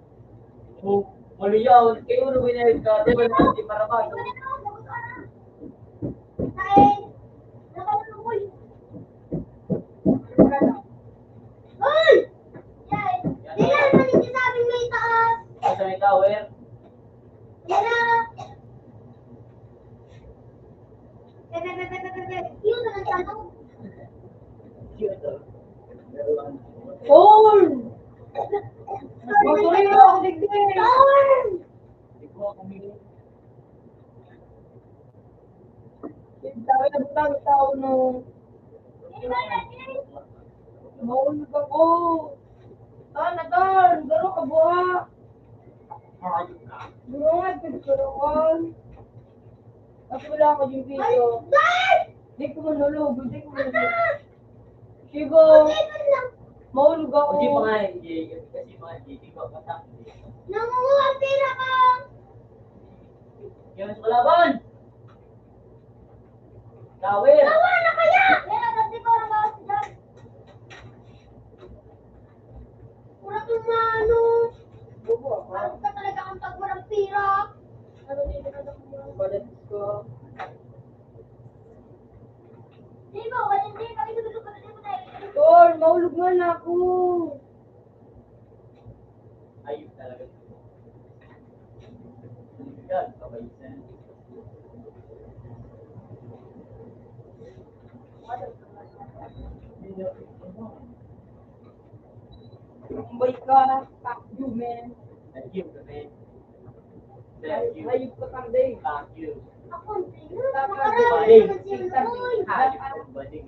Oh, maliyaw. Kayo na winayag ka. Di ba naman si Marabay? Kain! Nakalukoy! Hoy! Yan! Di na naman yung sinabing may taas! Sa may tower. Yan na! Yun na ang tanong. Don. Matuloy mo ako digdig. Tower! Hindi ko ako mili. Bitaw no. Maulog ako. Tan. Garo ka buha. Garo nga, pagkaroon. Kasi wala ako yung video. Di ko manulog. Shigo. Maulog ako. Kasi mga hindi. Kasi mga hindi. Di ba patak? Nangunguha ang pera ka! Yan sa kalaban. Tower. Tawa na kaya! Yan, kasi parang bawas dyan. Kurang yung ano. Parang ka talaga ang pag walang pera. Ano din na naman? Balat ko. Di ba? Walang din. Kami tutulog ka na din mo tayo. Tol, maulog nga na ako. Ayun talaga. Yan, kabaysan. Kumbay ka. Fuck you, man. Thank you, man. Thank you. Hayop ka tanday. Thank you. Ako, nakarami naman siya Uy! Hayop kong bading.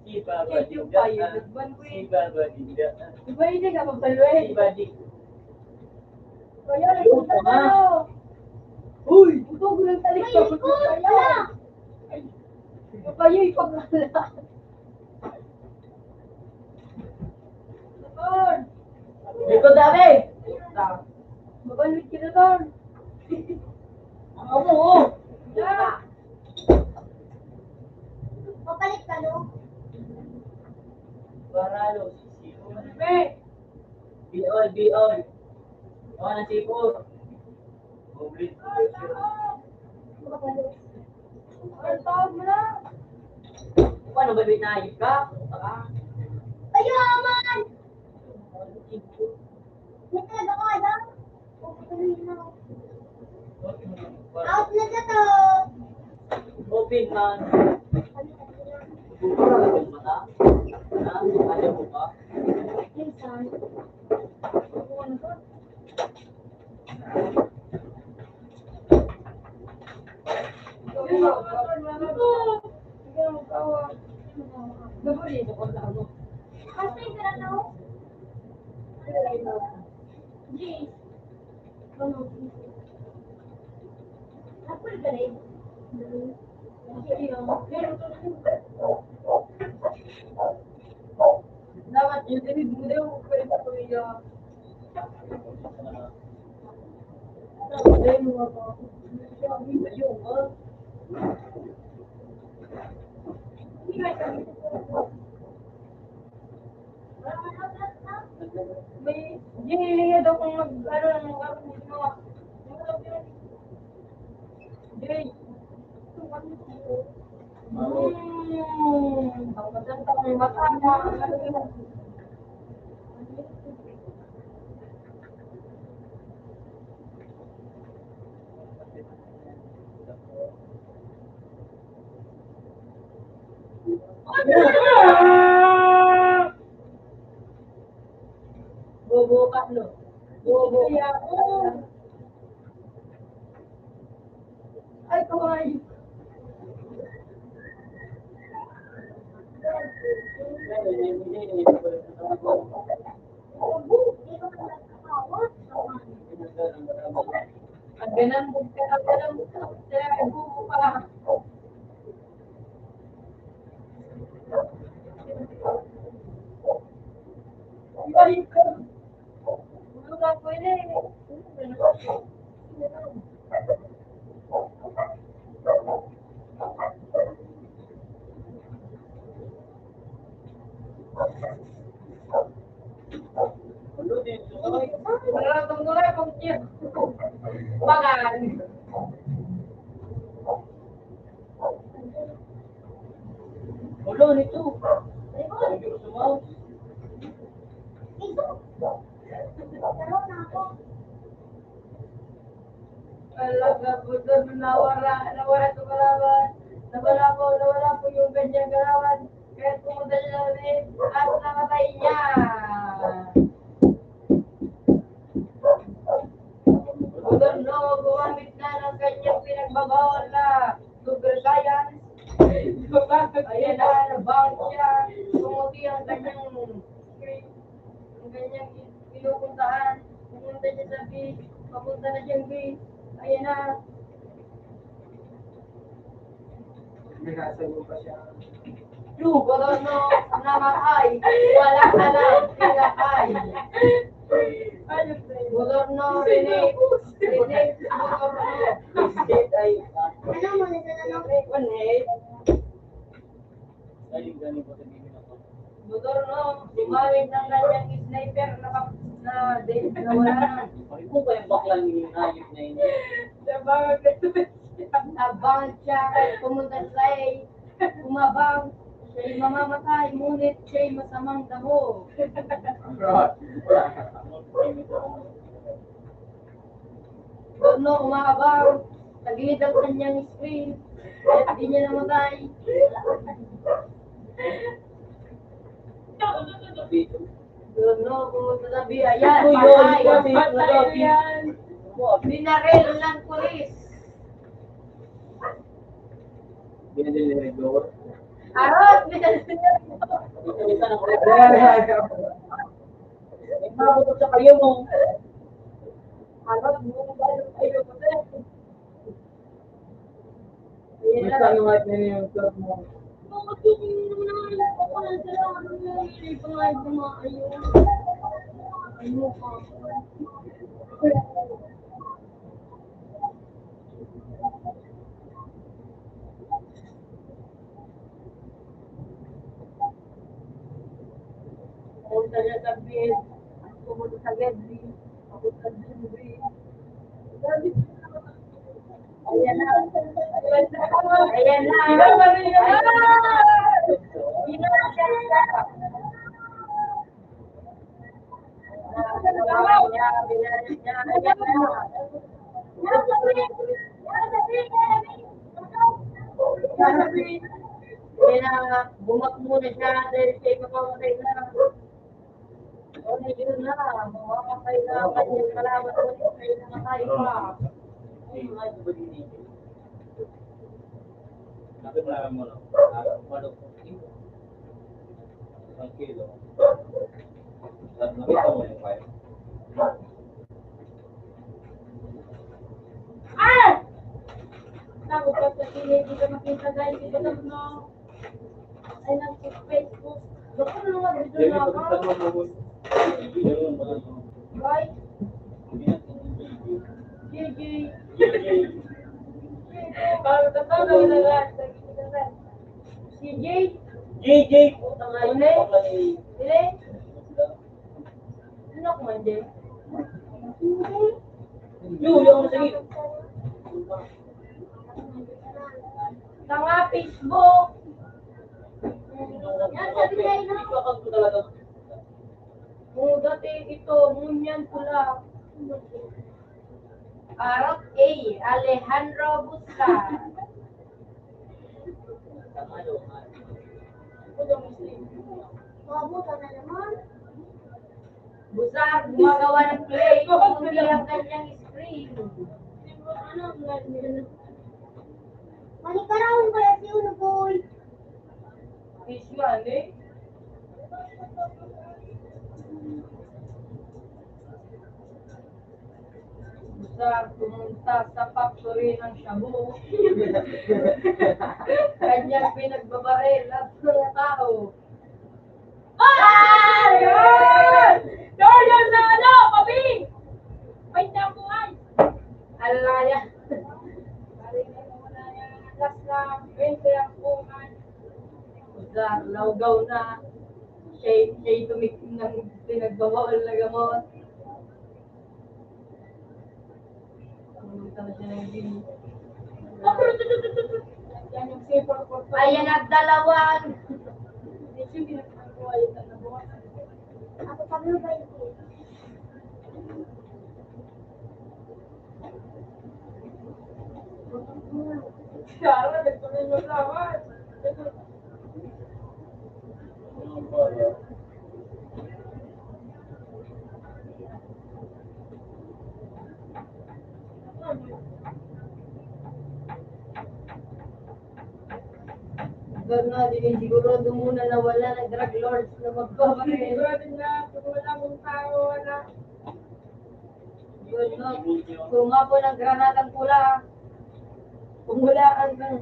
Siba bading. Siba bading. Diba hindi ka magsalwe? Siba bading. Kaya nagpunta ka na. Uy! Ito, gulang talik ka. May ikot! Wala! Kayo ipagkala. Tol! Dito dami! Mabalit ka na, Tol. Ako mo! Yeah. Papalit ka, no? Baralo, sisipo. Be! Be all. Mga nasipo. Mublit. Papalit. Ang tawag mo na. nang babinayos ka? Ayaman! May talaga ko, Adam? Out na sa to! Open man. Buka ka ng mata. Ha? Ayaw mo ba? Minsan. Kasi yung gano'n? G. Ano? Apple ka rin? Dapat yung tinid mo daw, pwede pa kuya. Ay, mga ba? Ayun, ah. May, hinihingi daw kung ano, mo. Jay. Ang magandang mata niya. Bobo ka, no? Bobo. Ay, kawaii. Ang ganang buka, ang ganang buka. Kaya bobo ka. Ay, ka. Ano ka pwede? Wala tong gulay kung tiyak. Bagan. Ulo nito. Gusto mo? Ito. Karoon na ako. Alaga po doon, nawala sa kalaban. Nawala po yung kanyang kalaban. Kaya pumunta siya ulit at namatay niya. Gobernno, gumamit na ng kanyang pinagbabawal na super science. Ayan na, nabound siya. Tumuti ang kanyang screen. Ang kanyang pinupuntahan. Pumunta siya sa beach. Papunta na siyang beach. Ayan na. Nakasagot pa siya. Gobernno, namatay. Walang alam sila ay. Gobernno, Rene. Gobernno. Ano mo na sa ano? Galing ko sabihin ako. Gobernno, gumamit ng kanyang sniper na wala na. Bakit po ba yung baklang ayos na yun? Abang siya kahit pumunta siya ay umabang. Siya'y mamamatay, ngunit siya'y masamang damo. Gobernno, umabang. Tagilid ang kanyang screen. At di niya namatay. Gobernno, pumunta sa biyayan. Patay. Binaril ng pulis. Binadil-redor. Arot! Binaril ng Isa ng redor. Mabutot sa kayo mo. Arot! Bumabalo kayo po sir. Ayan Basta na. yung at na yung club mo. Pumunta siya sa bed. Pumunta sa bedri. Pumunta sa bedri. Ayan na. Ayan na. Ayan na. Kaya bumak muna siya dahil siya mamamatay na. O yun na, mamamatay na ang kanyang kalaban ulit kaya namatay pa. Bakit marami mo lang? Manok po. Isang kilo. Nakita mo yung file? Ah! Takot ka sa kilid, di ka makita guys, di ka naman no. Ay, nag-Facebook. Baka naman, dito Jadi na pagkakita ako. mo mo. Ganun ba lang? Right? JJ. Parang tatawag na lahat. Si Jay. JJ! Puta nga yun. Sili? Sino ko man, Jay? Yung ako sige. Tanga Facebook! Yan, sabi na yun. Ikaw ko talaga. Kung dati ito, munyan pula. Arot A. Alejandro Busca. Tama yun. Mabuta na naman. Busar, gumagawa ng play. Hindi ang kanyang screen. Manikaraon kaya si Uno Boy. Fish yan eh. Busar, pumunta sa factory ng shabu. Kanyang pinagbabaril at mga tao. Ah! Yun! Yun sa ano, papi! Wait na buhay. Alaya. Last na, 20 ang buhay. Busar, laugaw na. Siya'y tumikim ng pinagbawal na gamot. Pumunta na siya ng gini. Yan yung safer for Ayan at dalawan. Yung pinagkakawa yung nanabuhan. Ako kami ba yun? Kaya, nagtuloy mo lawan. Doon na, siguro doon muna nawala ng drug lords na magbabaril. Sigurado na, kung wala mong tao, wala. Yun, no? Kuma po ng granatang pula. Pumulaan ka.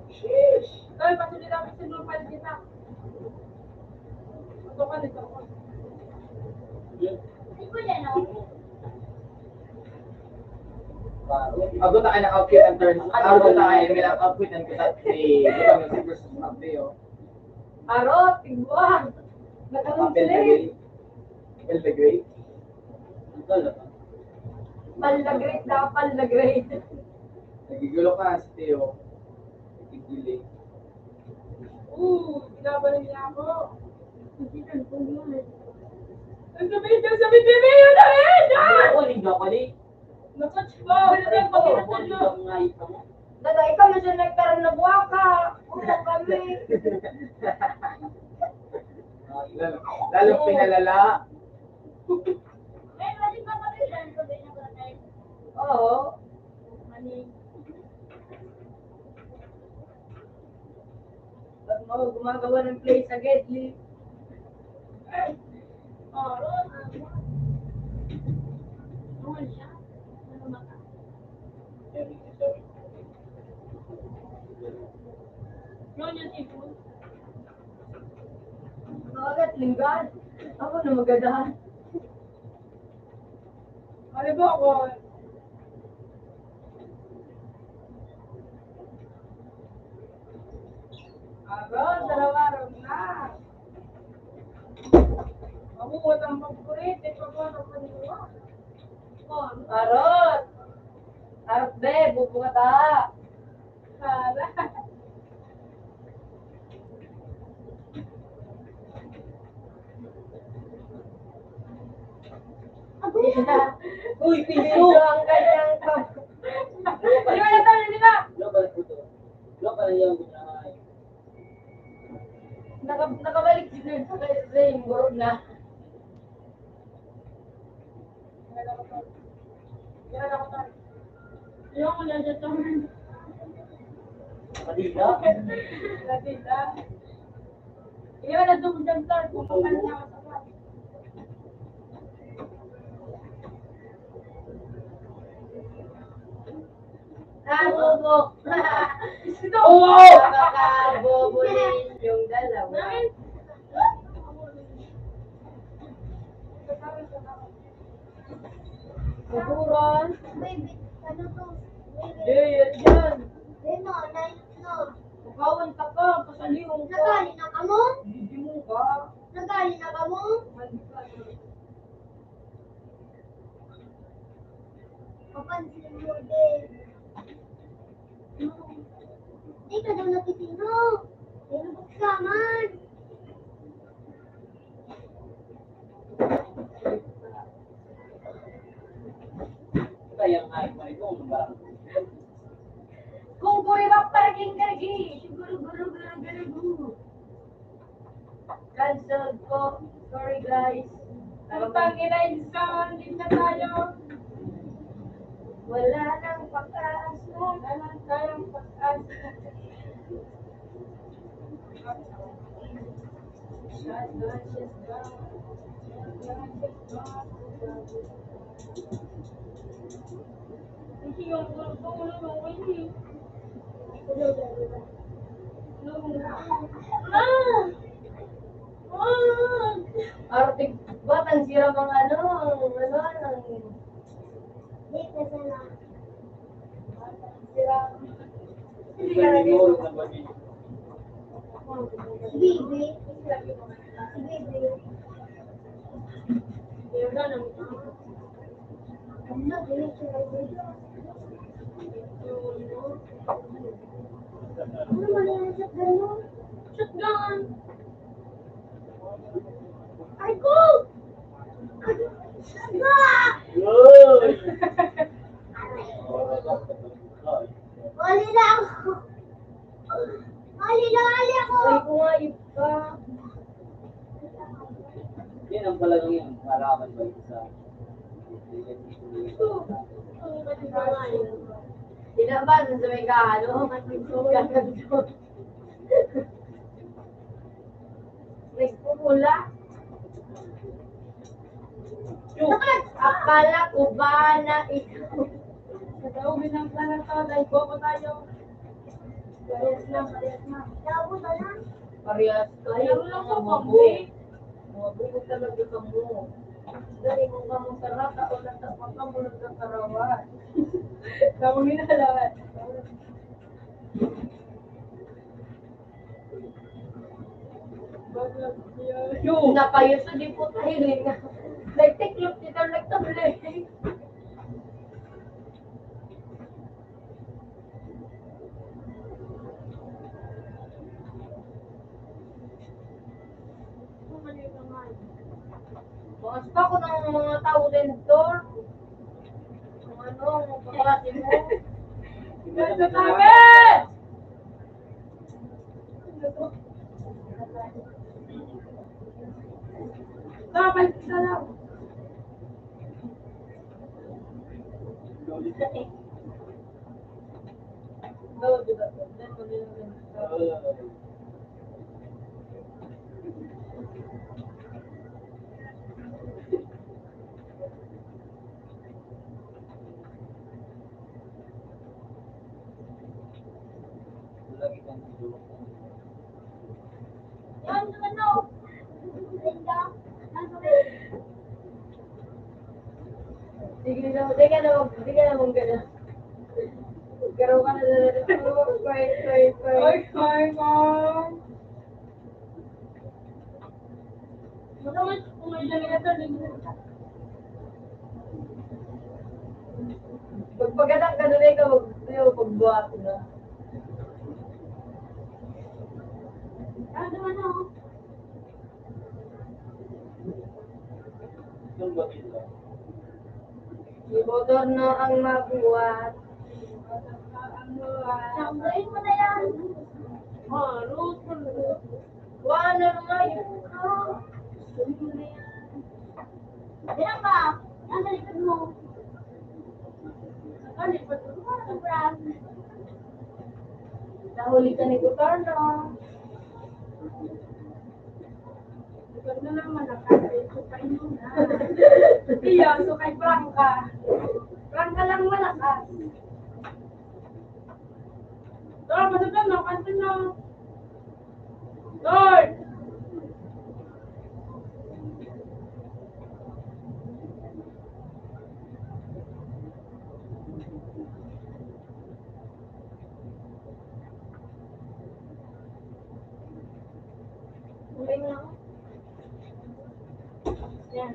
Sheesh! Dahil patuloy namin sinulpan kita. Ito ka nito ko. Hindi ko yan, no? Ako tayo ng outfit and turn. Ako tayo ng outfit and turn. Bukan music versus Mateo. Arot, tigbuan. Nakaroon sila eh. Belgrade. Panlagrate na, panlagrate. Nagigulo ka si Theo. Nagigili. Binabalan niya ako. Ang sabi TV yun na rin! Ako, hindi ako ni. Nakatch ko! Wala na yung pagkinasan mo. Daga, ikaw mo siya nagkaroon na buwaka. Ulo kami. Lalong pinalala. Eh, pwede ba kami dyan? Sabi niya ba tayo? Oo. Mali. Pag mo gumagawa ng play sa Gedli. Ron. Tuwan siya. Ano maka? Yun yung ipon. Agad, linggan. Ako na magadahan. Ano ba ako? Aron, dalawa ron na. Mabuot ang paborito. Ito ko ang paniwa. Arot. Arot, be. Bubuka ta. Sara. Uy, Piso ang kanyang Di ba na tayo, di ba? Lo pala ito. Lo pala yung gunahay. Nakabalik si Lord sa kay burog na. Ayaw ko na dito. Kanina. Latita. Ayaw na dumdam tar. Pupunta na ako sa bahay. Bobo. Ito! Nakakabobo din yung dalawa. Bakit? Kukuran. Baby, ano to? Di, Baby. yan yan. Lino, no. Pakawan ka pa, kasaliwang ka. Nagali na ka mo? Hindi mo ka. Nagali na ka mo? Papansin mo din. Hindi ka daw natitino. Nilubog ka man. Kaya nga, ito ba? Kung kuribak parking kargi. Siguro. Cancel ko. Sorry guys. Putang ina, hindi na tayo. Wala nang pag-asa. Wala na tayong pag-asa. Kasi yung ulo ng wini. Ah! Ah! Artig ba? Tansira mga Hindi ka sana. Hindi ka na dito. Si Bibi. Si Bibi. Yun na lang. Ano, ganyan siya lang. Ano naman yan sa gano'n? Shotgun! Ay ko! Ah! Uy! Hali na ako! Hali ako! Ay, kumayip ka. Yan ang palagang yan. Malaman ba ito sa... Tinabasan sa may kahalo. Nagpupula. Akala ko ba na ikaw? Nagawin ng planet to, dahil bobo tayo. Parehas lang, parehas na. Labo na lang. Parehas kayo. Ayaw lang po, Mga pambi. Mga buko talaga ka mo. Dali mo ka mo sarata o natapak ka mo nagkakarawan. Gawin na lahat. Yung napayos sa di po tayo rin nga. Nagtiklop dito, nagtabli. Bukas pa ako ng mga tao din door. Kung ano, ang kaklase mo. Sa tabi! Dapat isa lang. Daw, diba? Then, mo din ang Lagi kang dito. Yan, ano? Linda. Sige na, di ka na mong gano'n. Garo ka na quiet. Ay, mom. Matamat, kung may lagay na to, Pagpagadak ka doon ka, pagbuhat na. Ano, ano? Saan ba dito? Motor na ang magbuhat. Sambahin mo na yan. Wala na ngayon. Bilang ba? Nasa likod mo. Ano, likod mo? Sobrang. Nahuli ka ni Gotorno. Likod na lang malakas. Sukay mo na. Iya, sukay Prangka. Prangka lang malakas. Tara, masaktan na. Kantin na. Lord! Uling lang. Yan.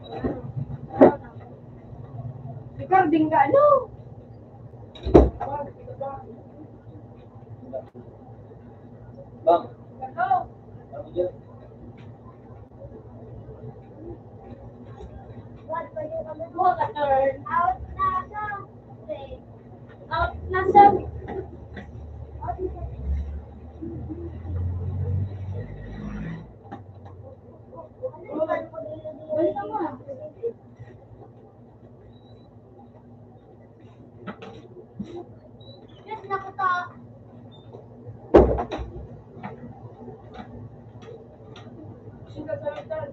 Recording ka, ano? Bang, Ano? ano dyan? What ba yung kami mo? Motor. Out na sa. Okay. Out na sa... Out na. Balik mo. Yes, nakuta. Sino sa metal?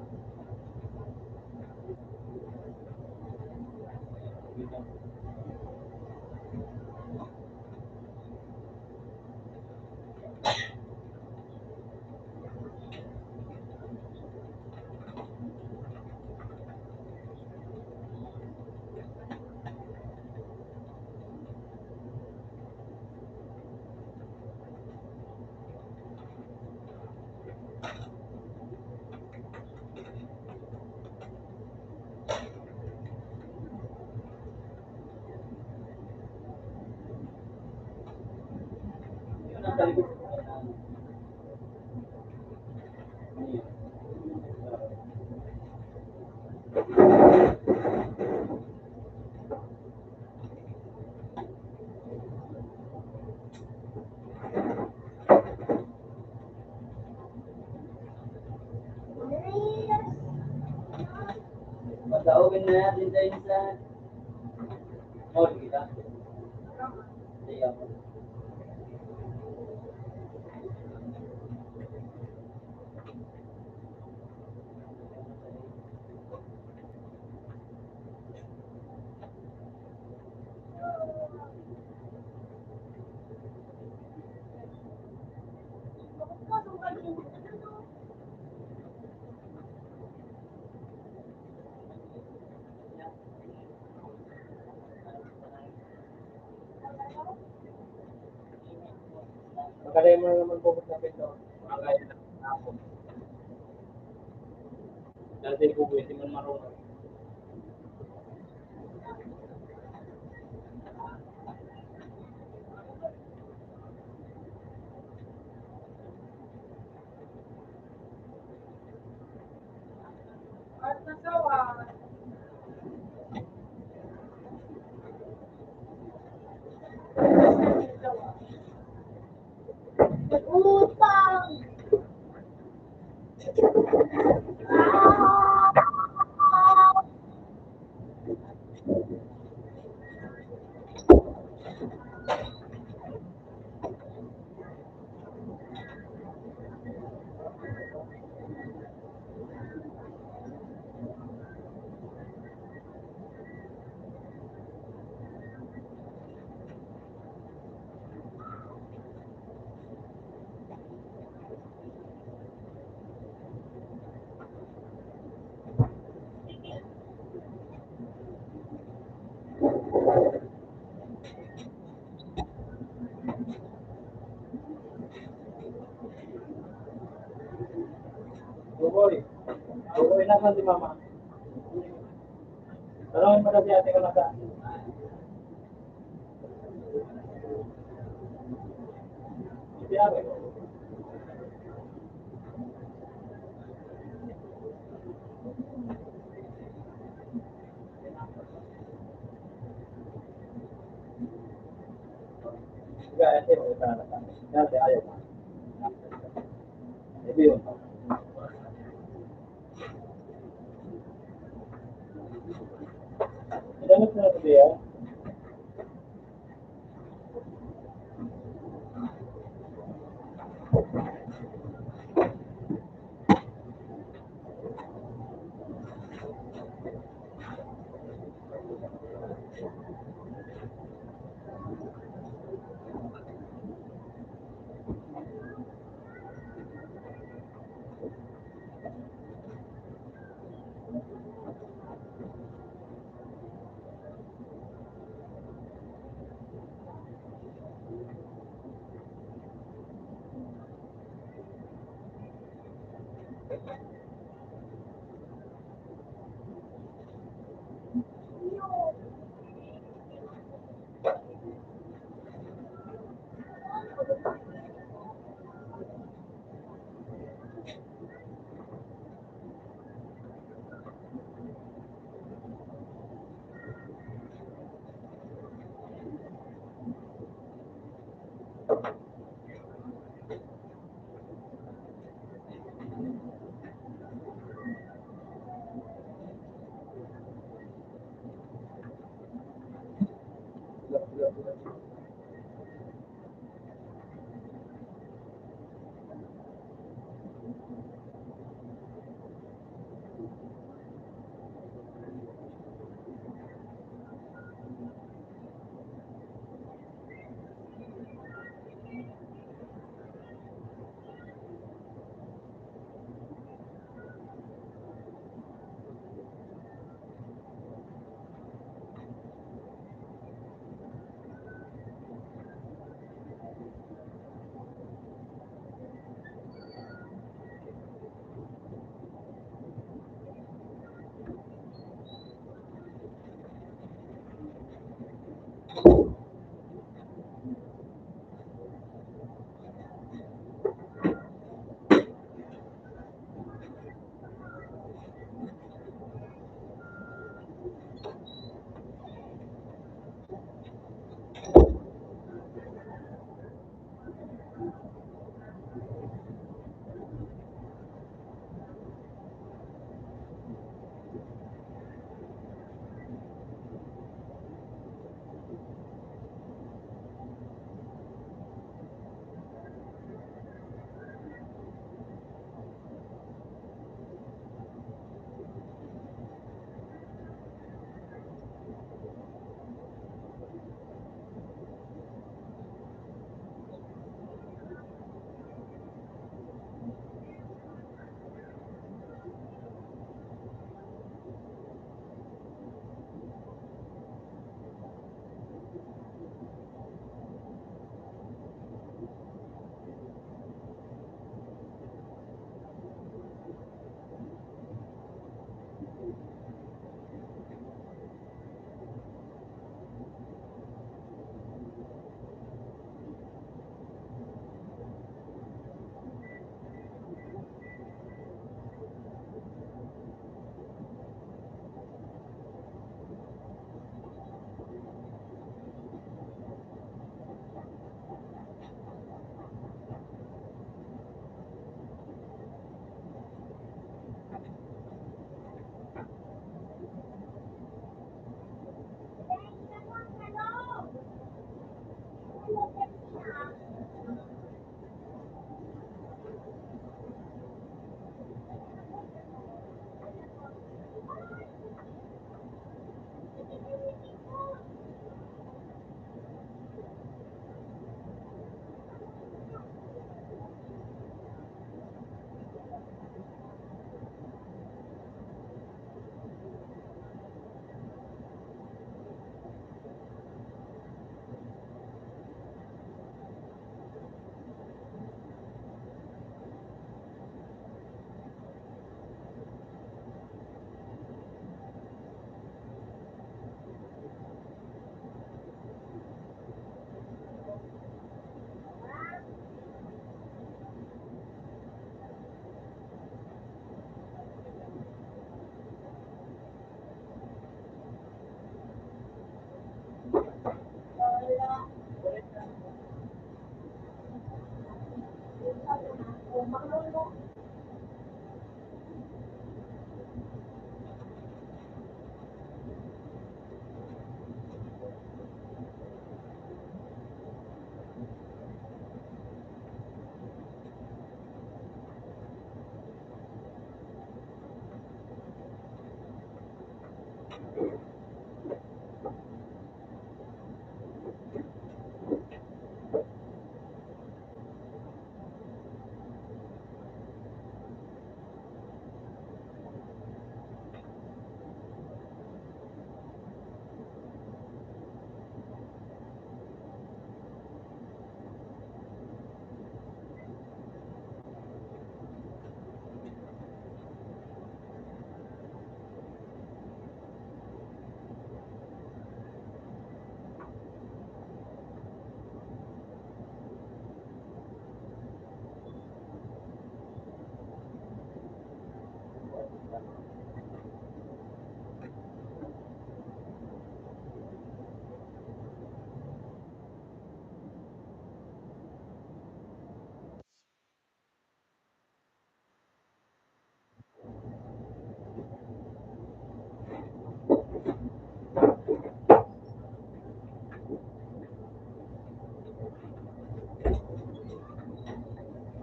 Yun ang talikod. Pagkaugin na natin tayo sa mall kita. Sige ako. Magkala mo naman bukod na pito. Magkaya na ako. Dati ko hindi man marunong. At nasawa. Utang. Buboy. Buboy naman si mama. Tanongin mo na si ate ko na saan. Si ate ko. kaya sa'yo, ito na lang. Dati ayaw mo. Ito yun. Ilan na sa yan?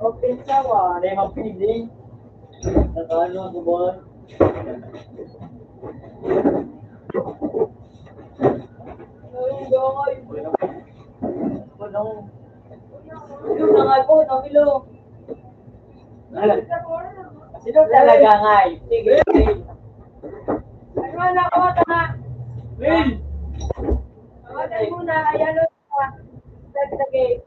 magpinsawan. Hindi mapili. Nakano ako ba? Yung gaway. Walang... Yung nangay ko, nakilo. Sino talaga nga? Sige. Ano na, kawata na. Will! Kawatan muna, ayan o. Dagdagay.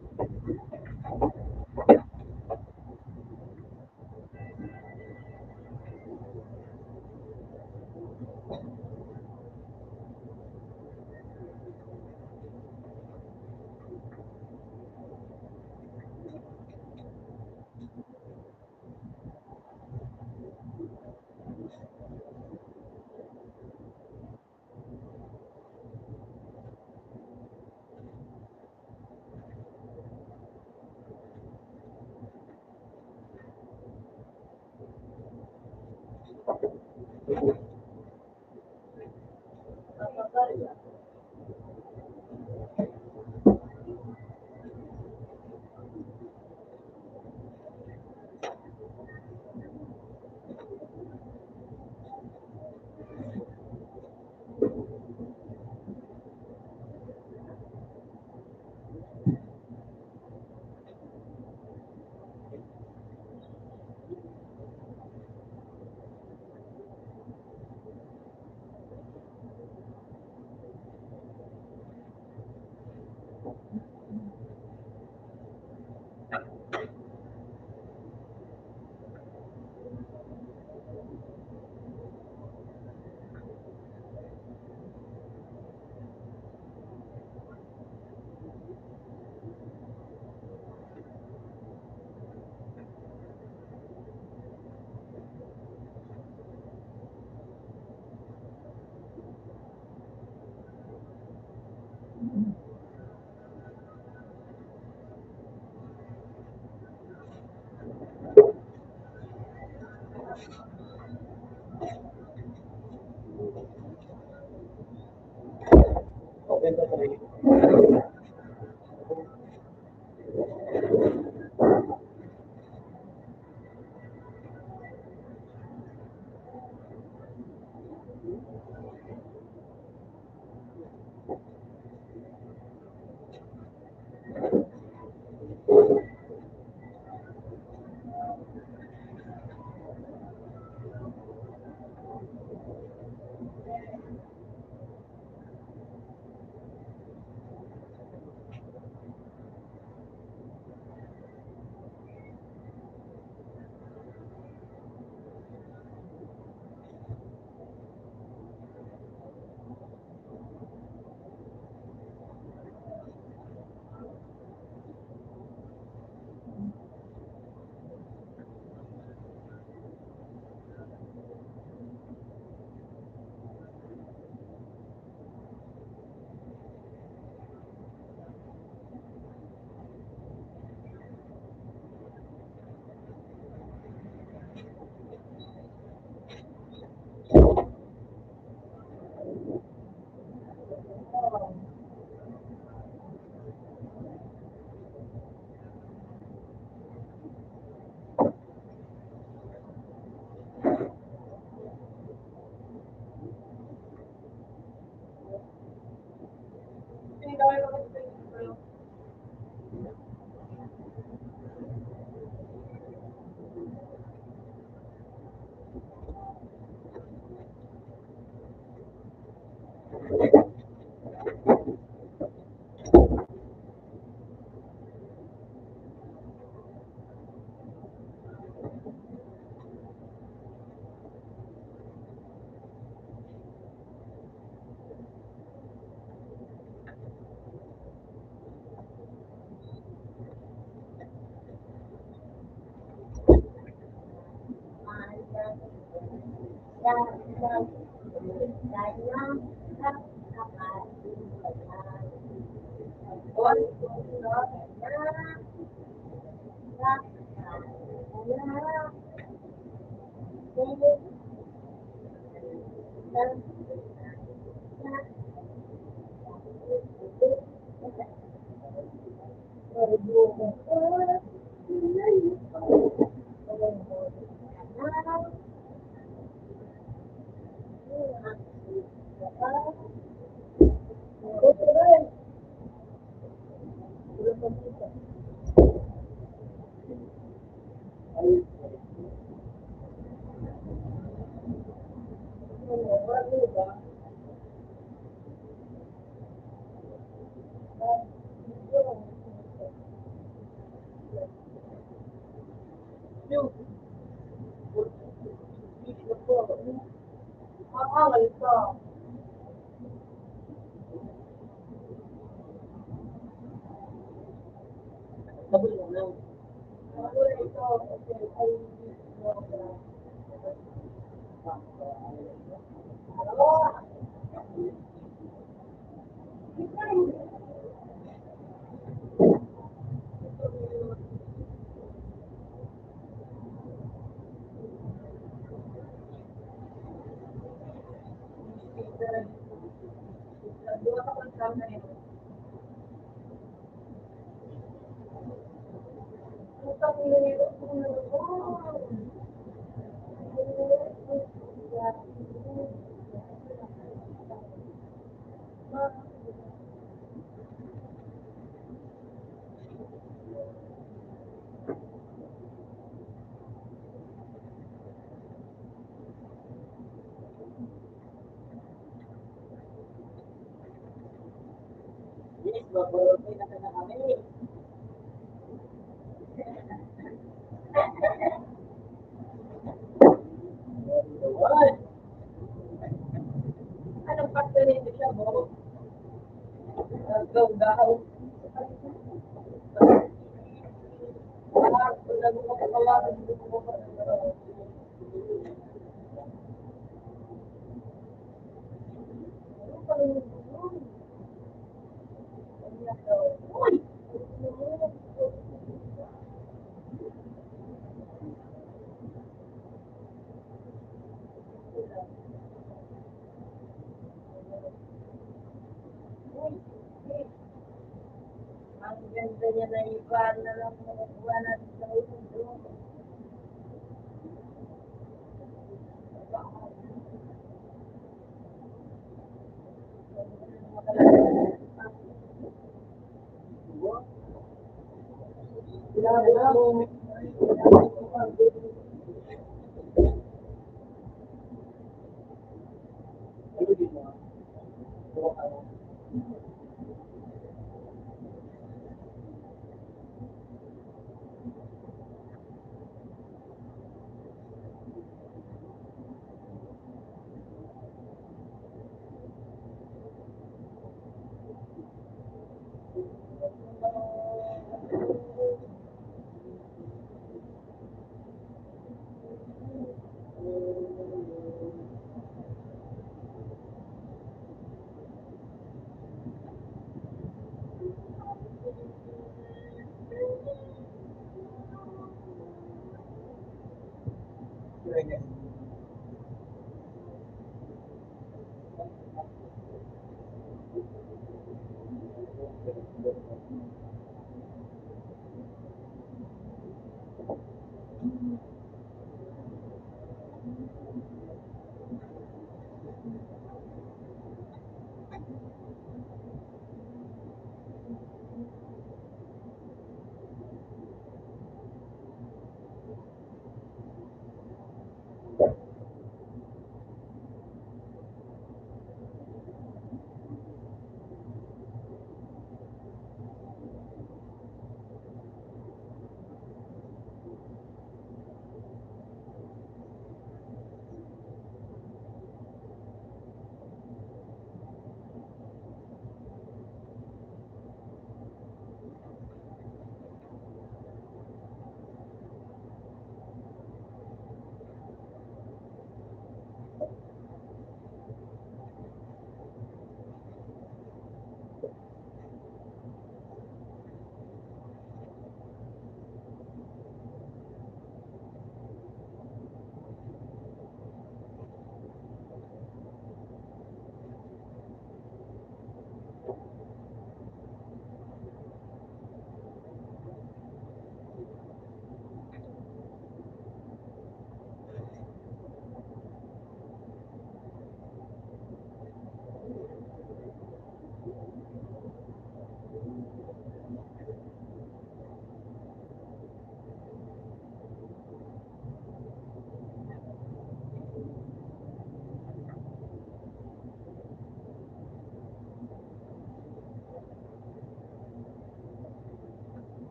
Sabay mo na. Yes, babalotin na na kami. Ay, anong factor nito siya, bro? Gaw-gaw. Kung nagkakawalan dito ko pa. Ang ganda niya na iba na lang makukuha natin sa ulo.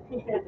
Ako.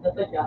Nasa siya.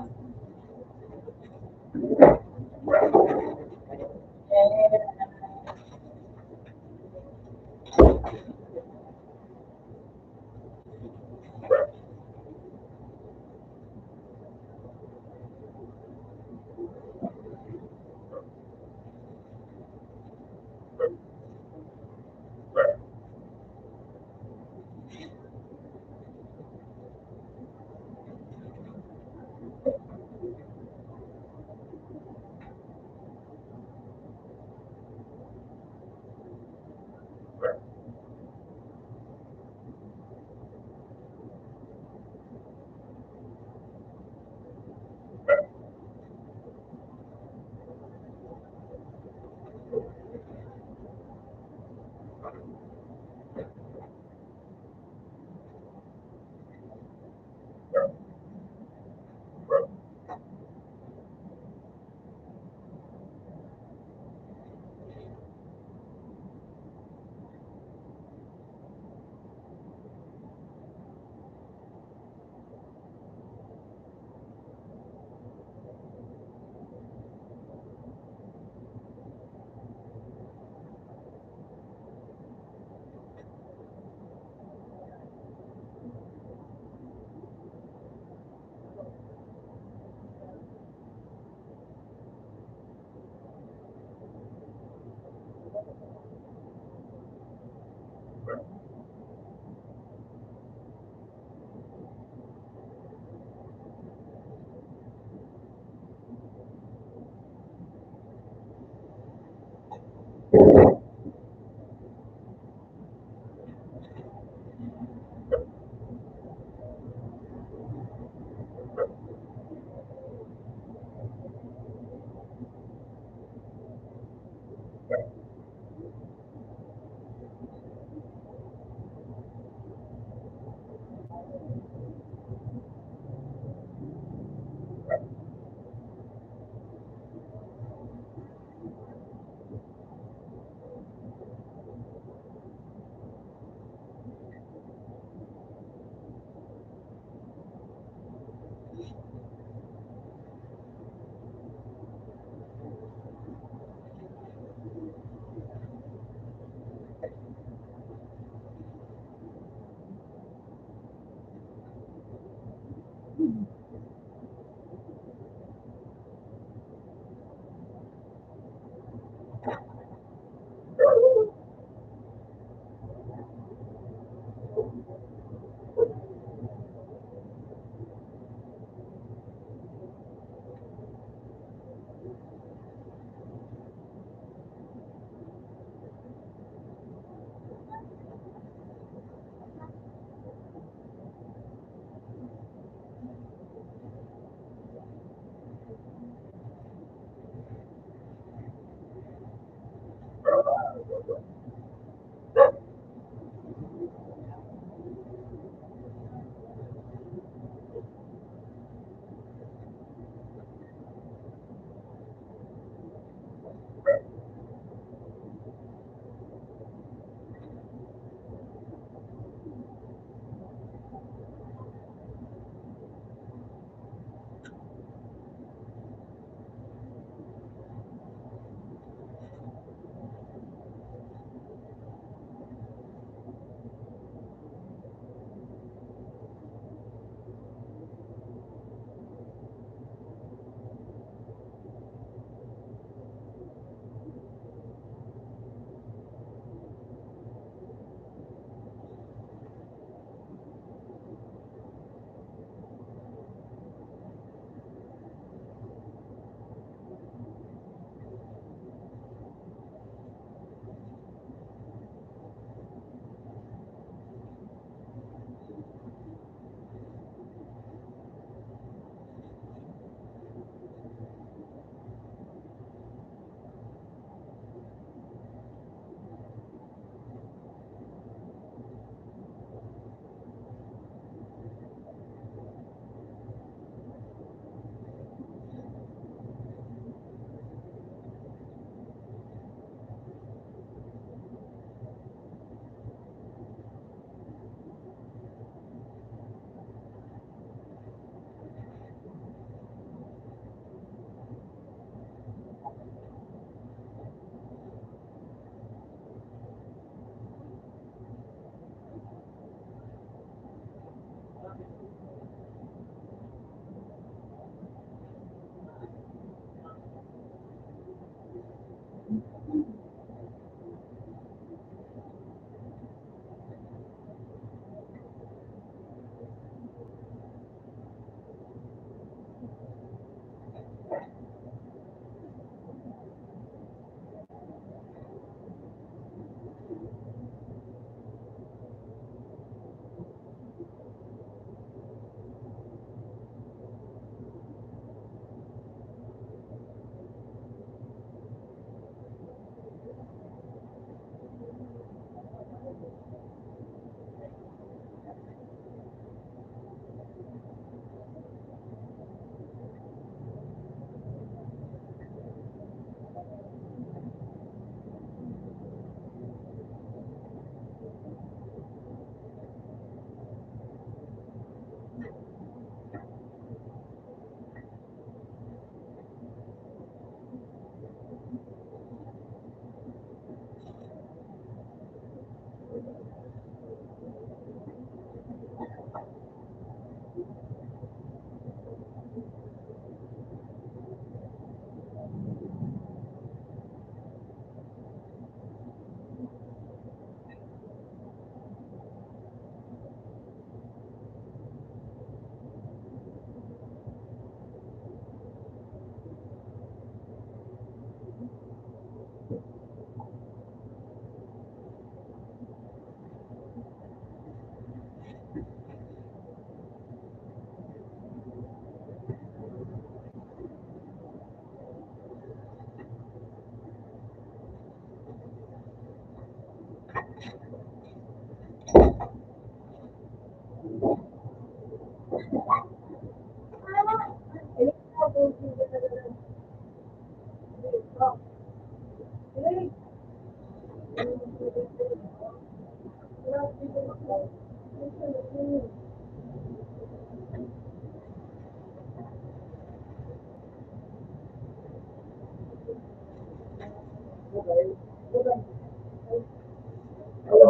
Ano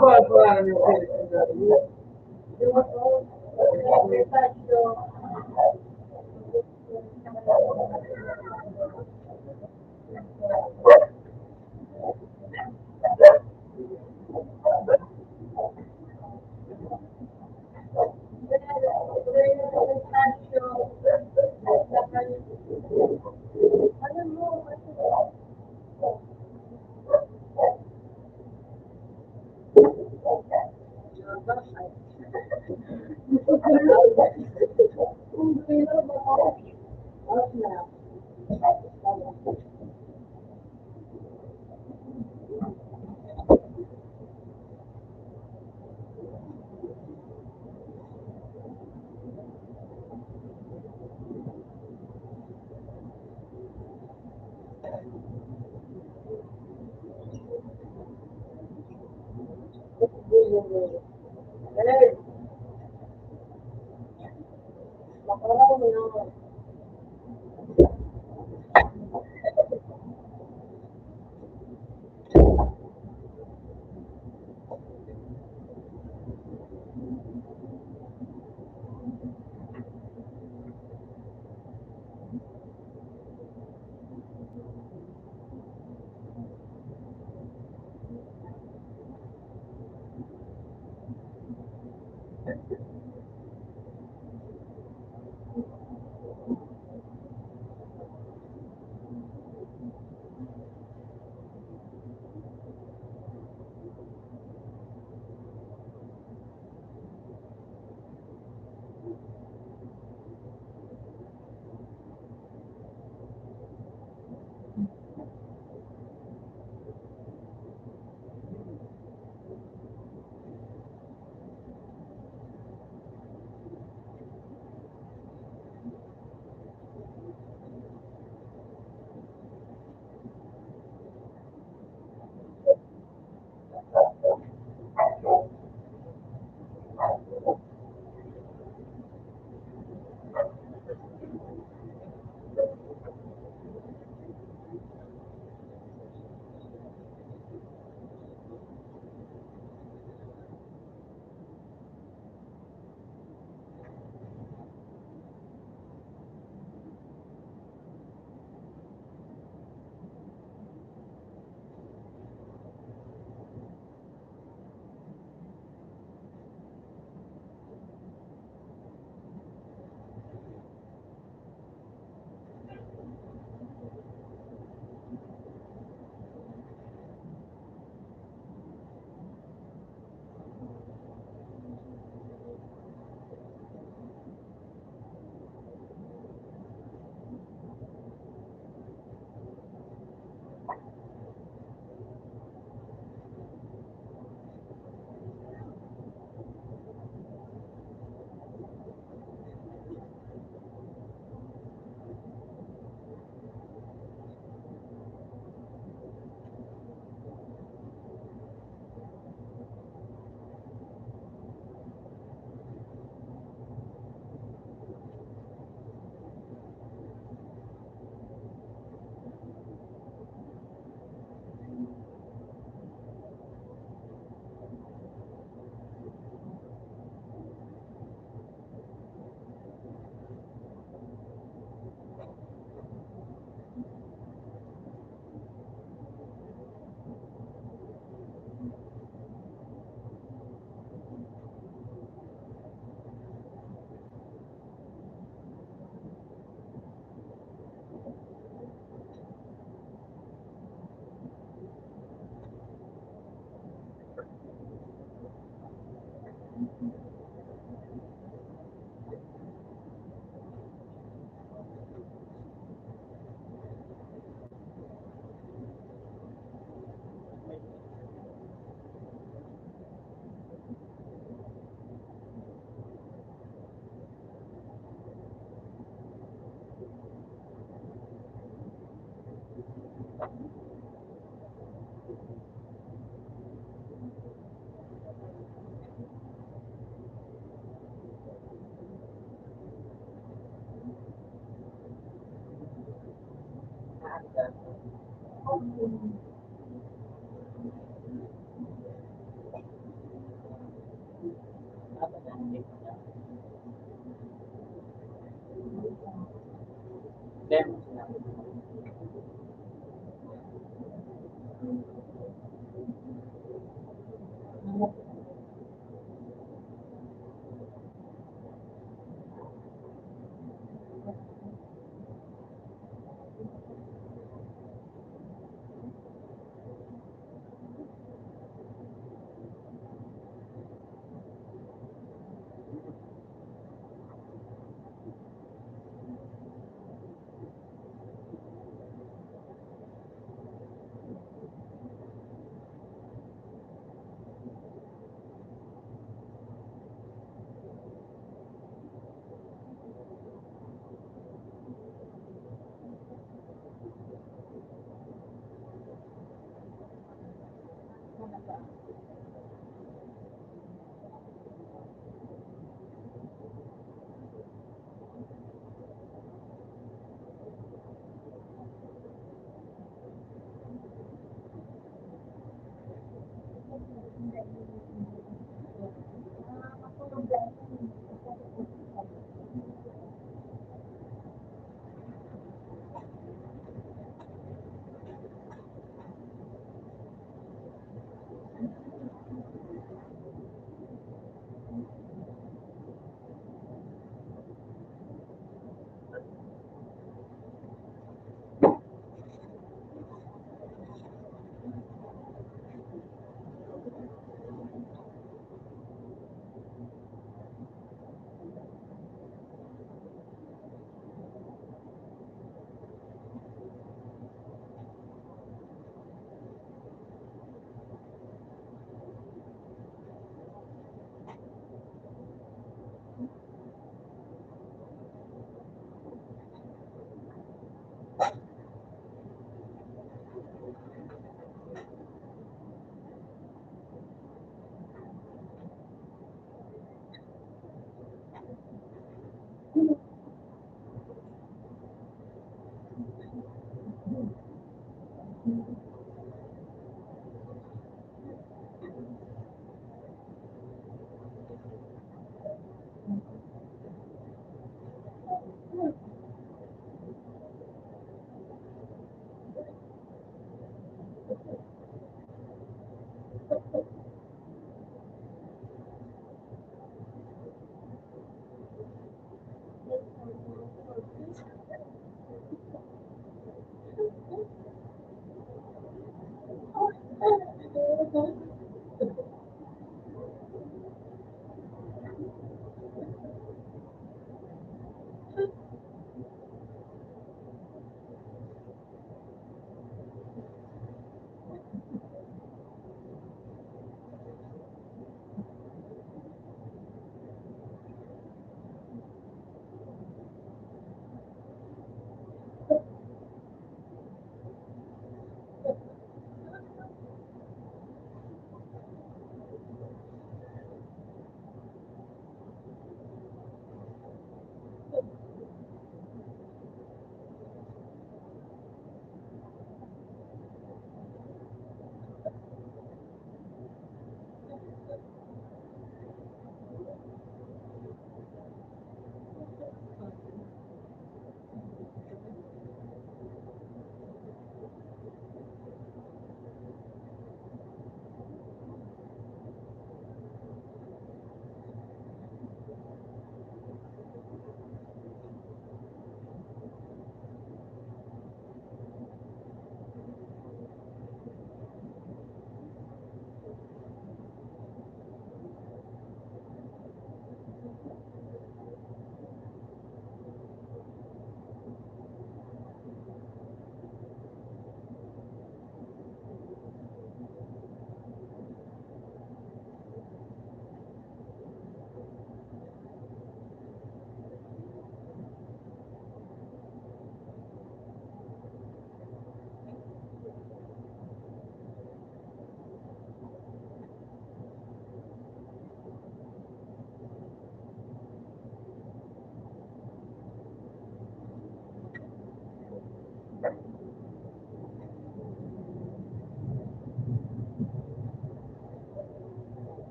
ba ang pangalan yung Then,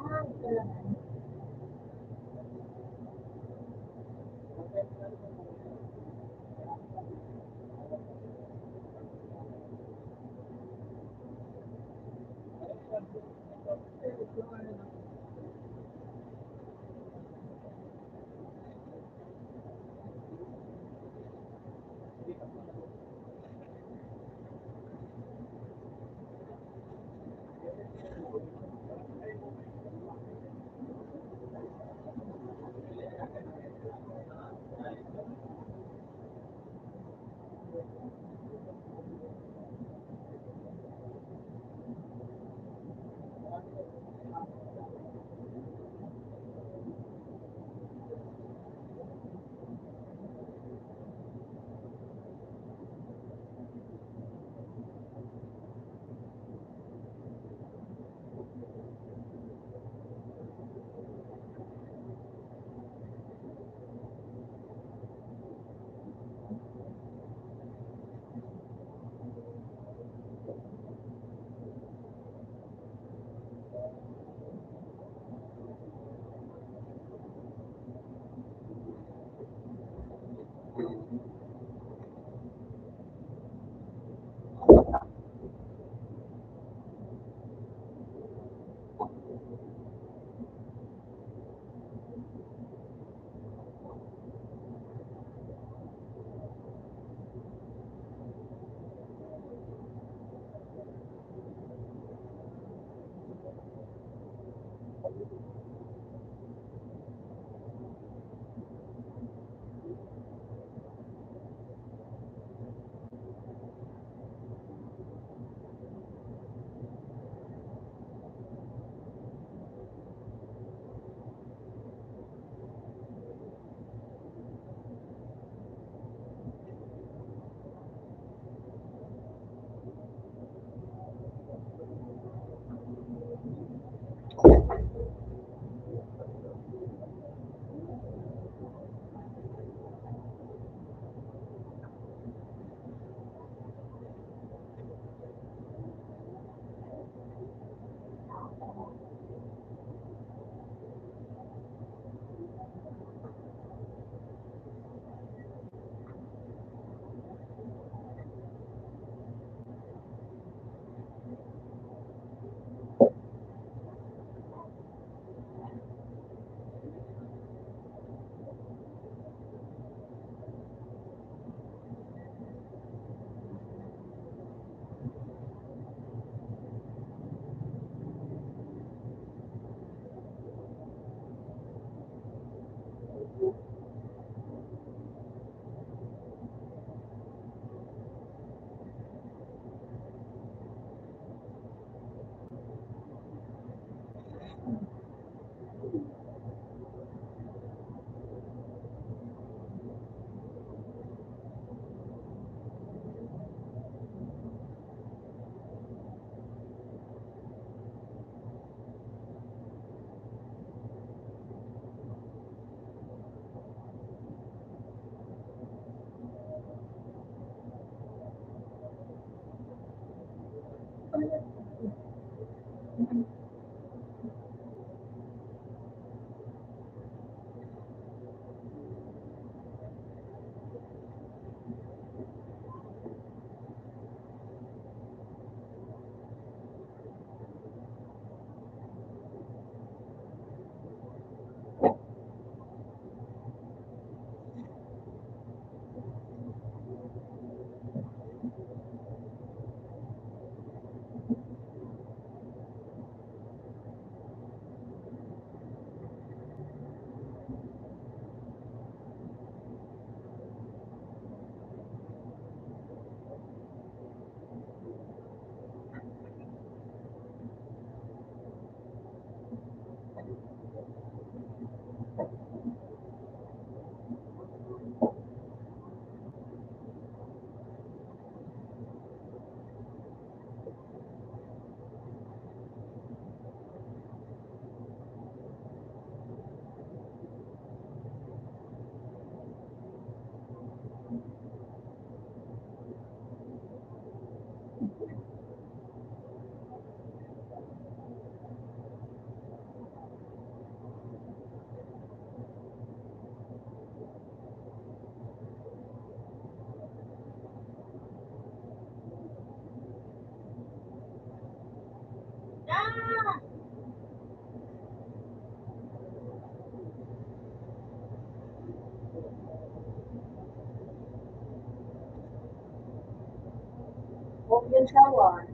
Ah, ito lang. Huwag yung sawan.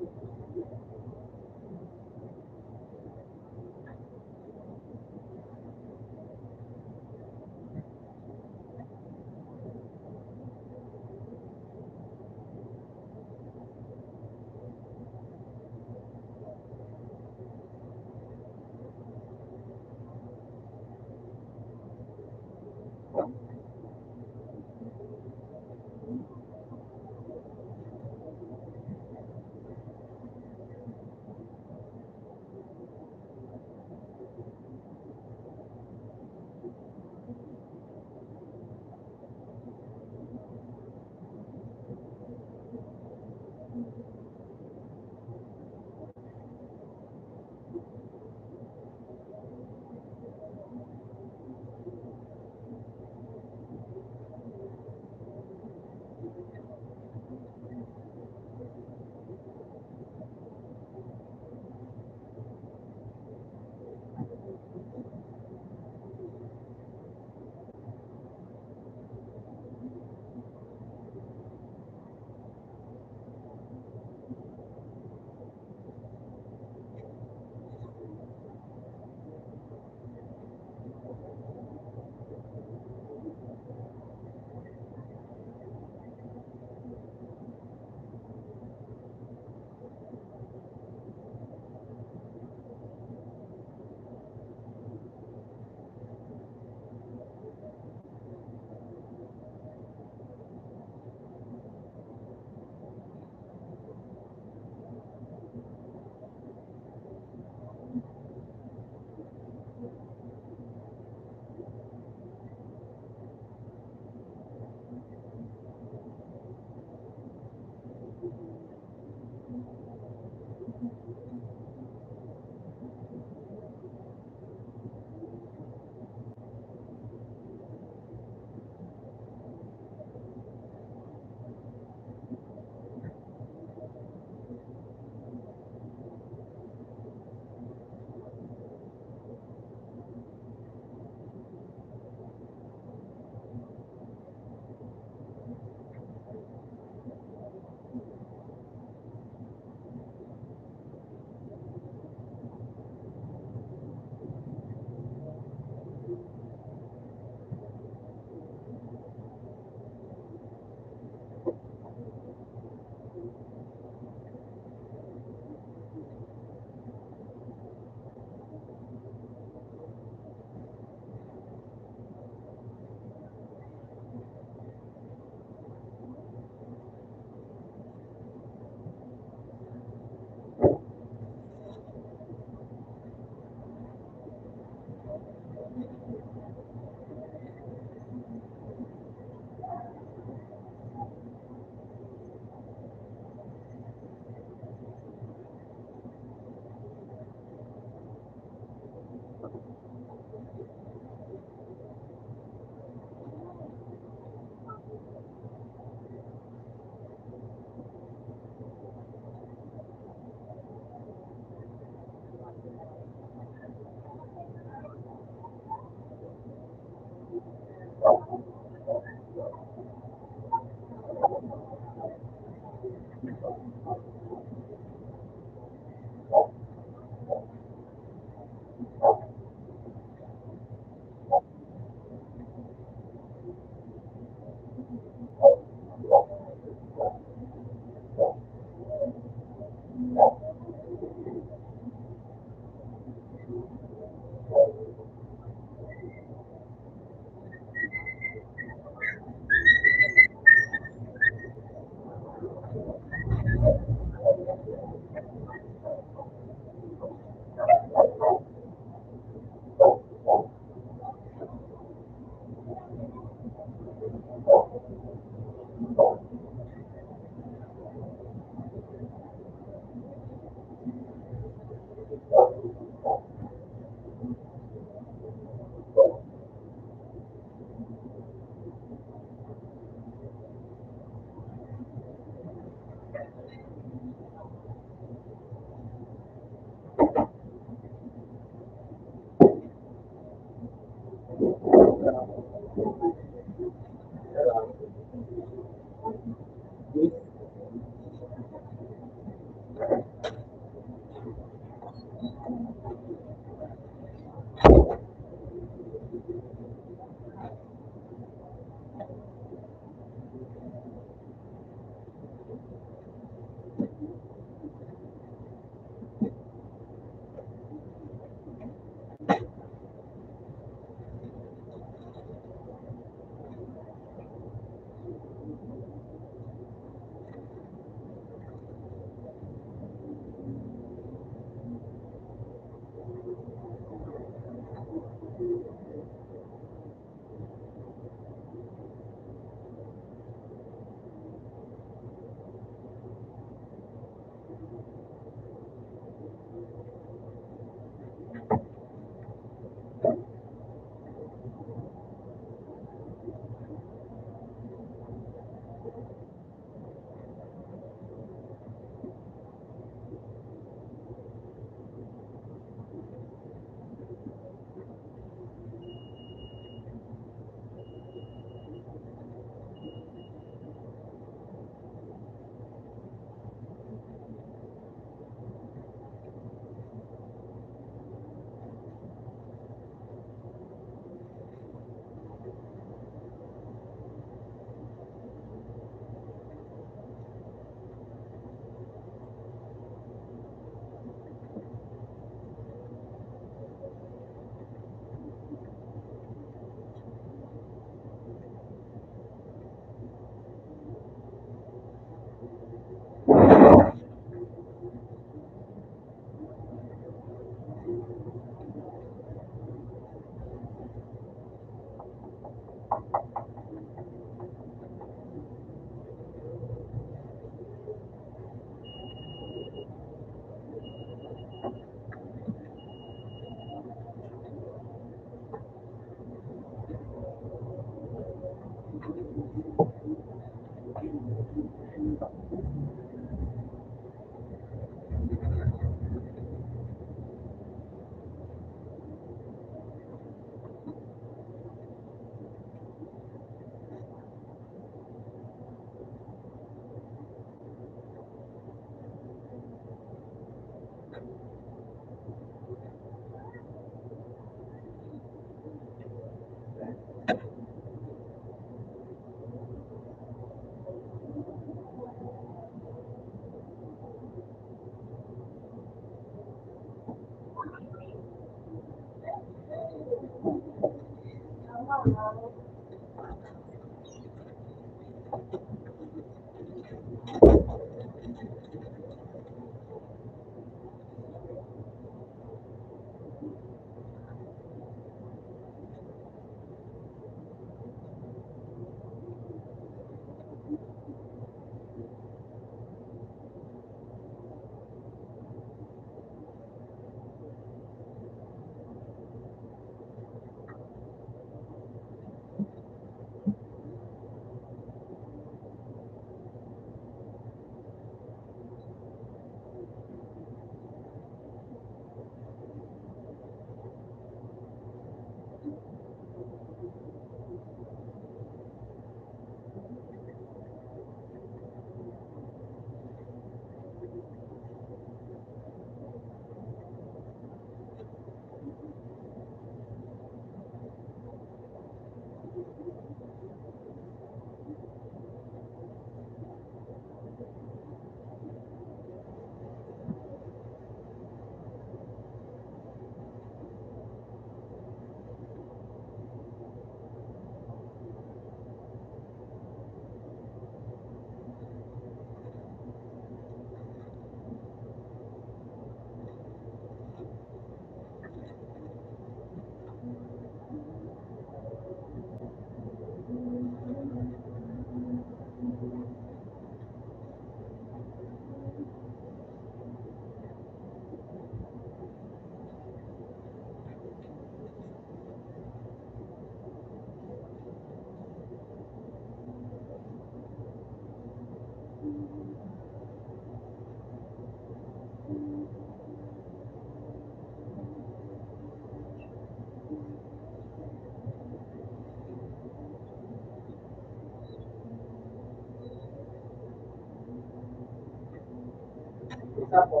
isa po.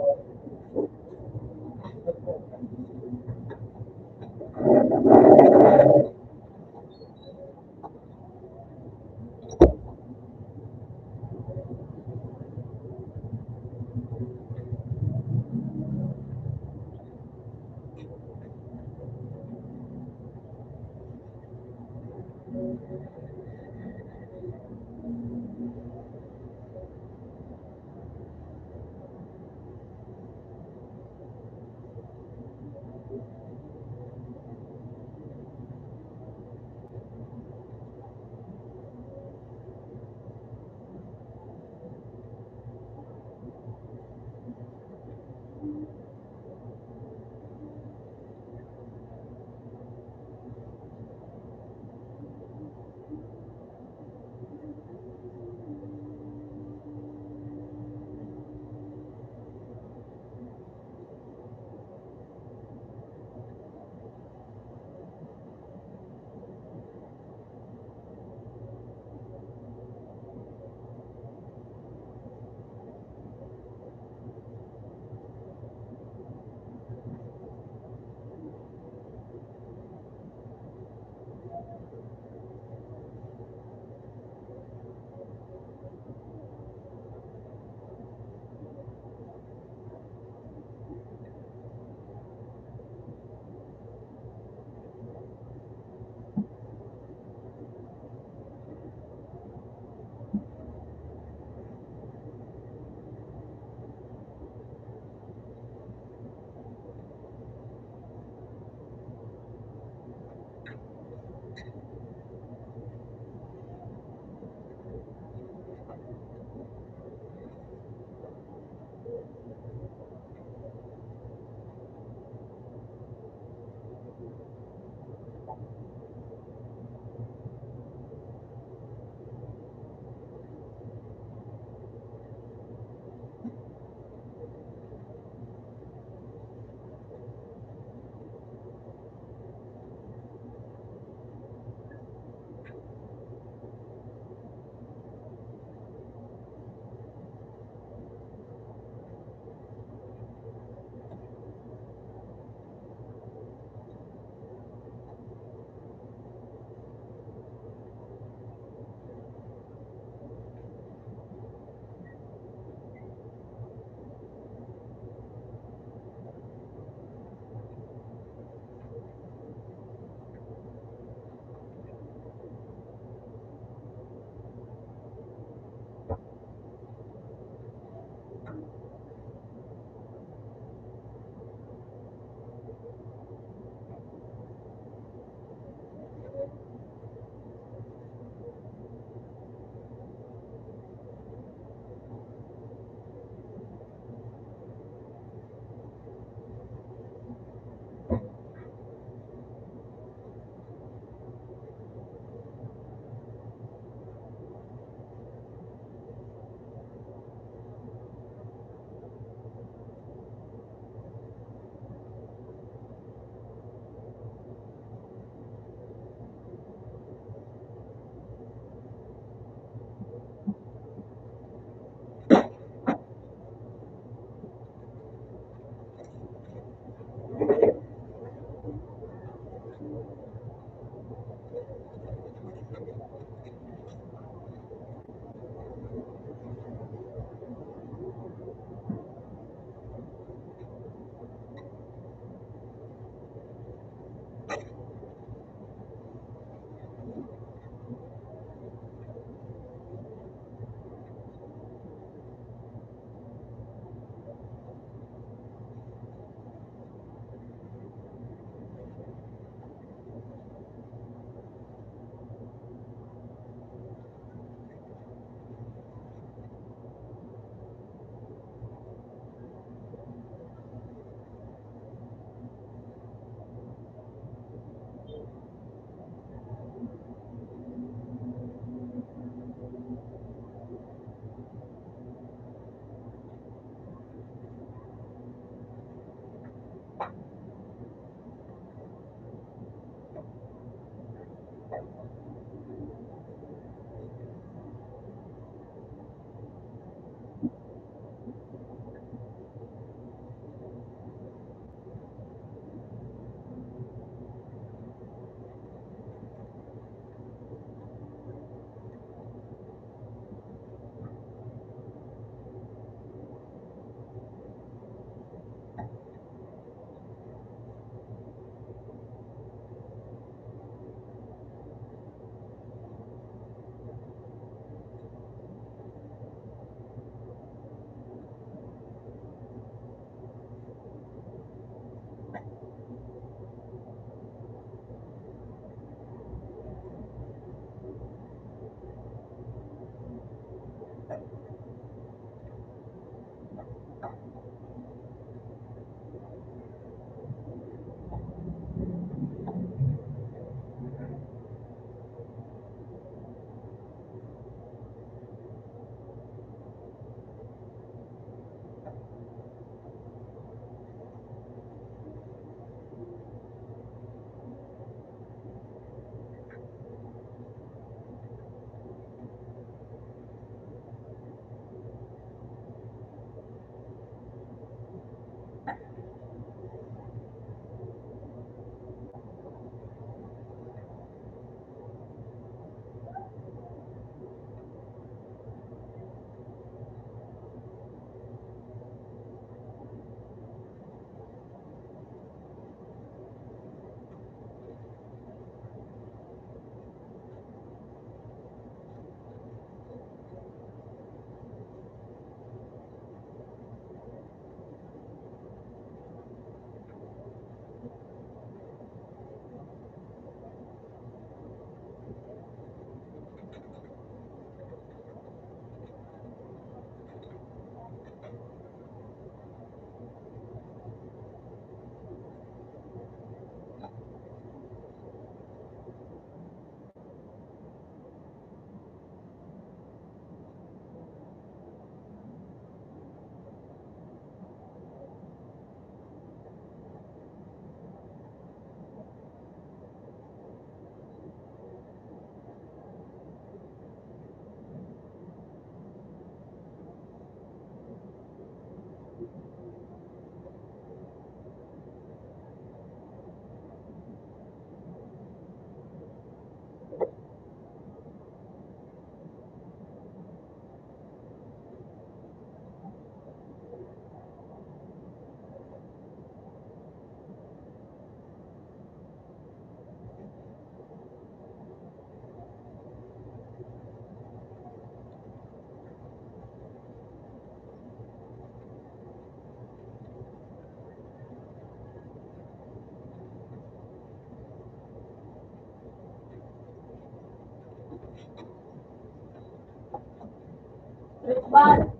Bal.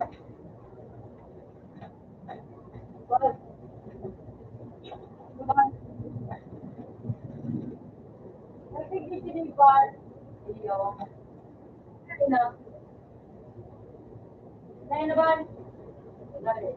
Bal. Bal. Kasi si Bal. Iyo. Ina. Na Bal. Dali.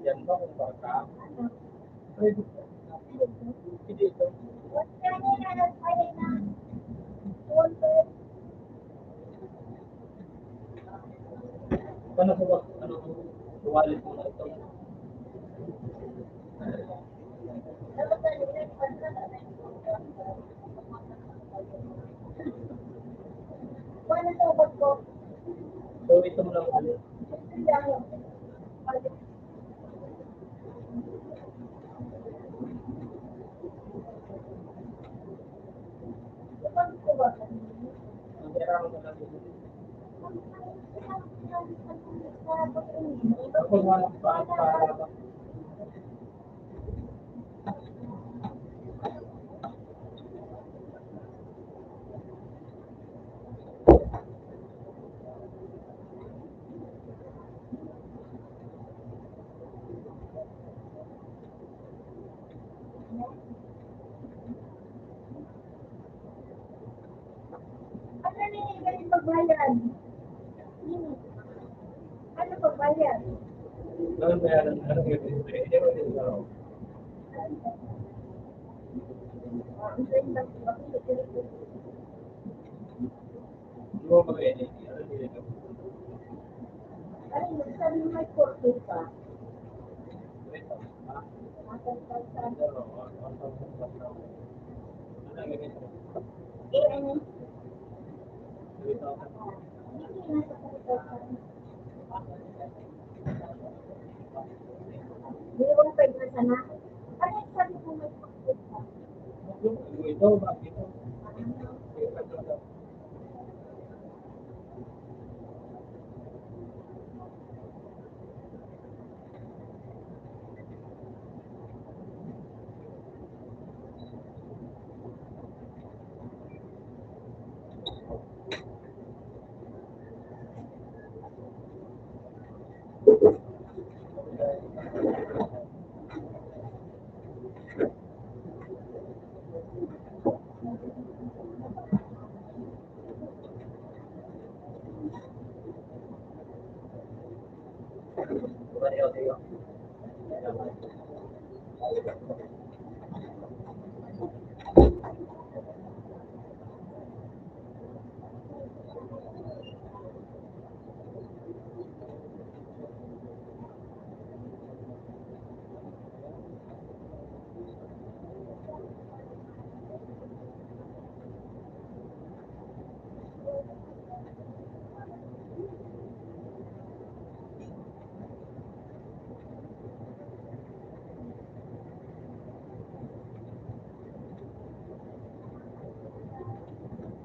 Yan ba kung baka? Hindi ito. What's your name? Ano na? Water. Paano ko ba? Ano? Wallet mo na ito. Wala sa ubod ko. So ito mo lang ulit. Ang pera mo na lang ito. Ako wala pa para ba? Ano na yung galing pagbayad? Ano pagbayad? Ano ba yan? Ano ba yan? Hindi mo din ako. Hindi mo ba yan? Ano din ito? Ay, sabi mo may 40 pa. Ito. Ha? Matay pa sa... Ano? Ano ang ganito? Eh, ano? Ito. Hindi nasa 40,000. Hindi ko na pwede na sana. Ano yung sabi mo may 40 pa? Ito, bakit ito?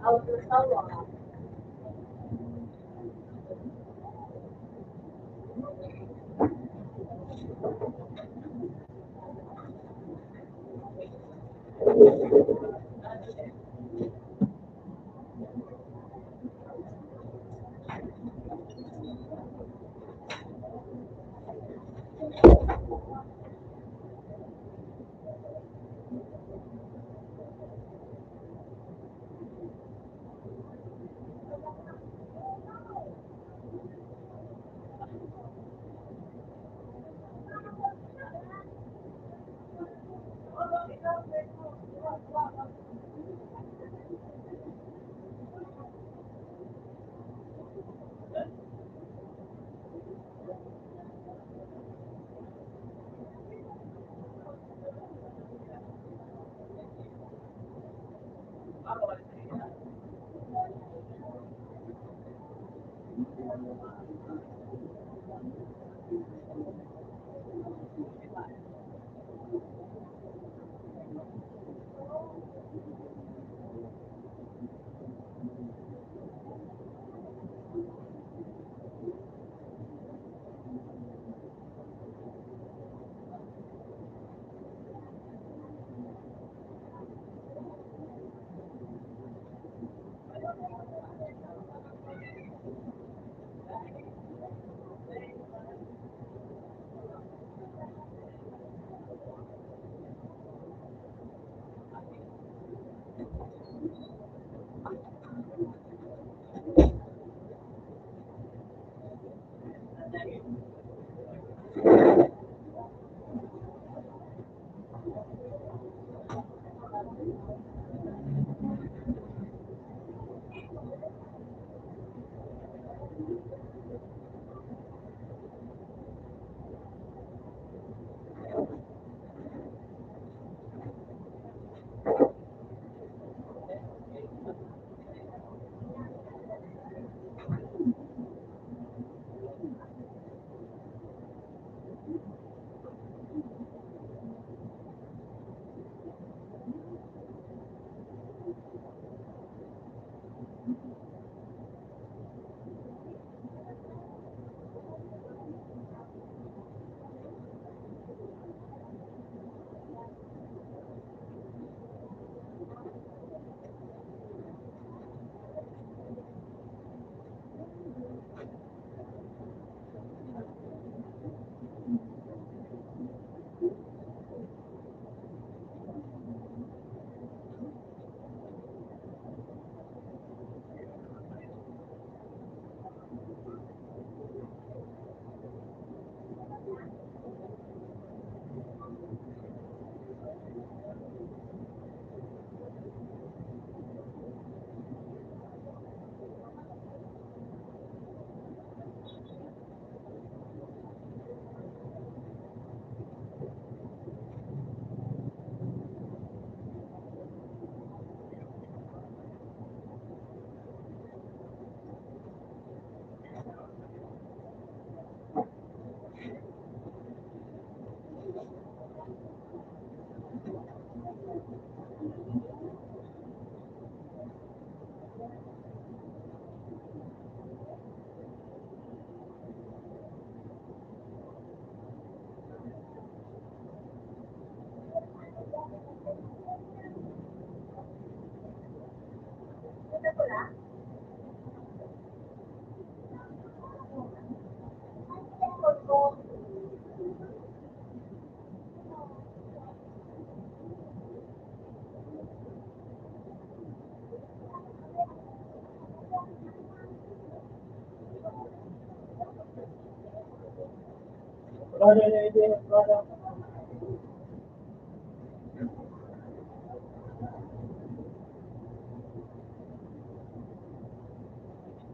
Auto tawa.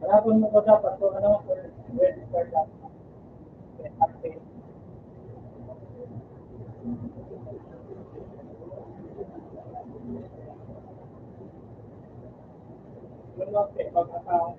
Harapan mo ko dapat kung ano, credit card lang. Okay. Yun lang, pag-account.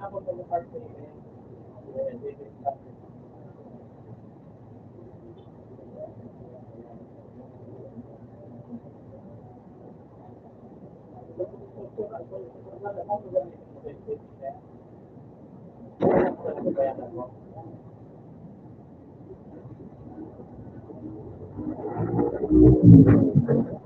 Harapan mo card payment. Debit card. Thank you.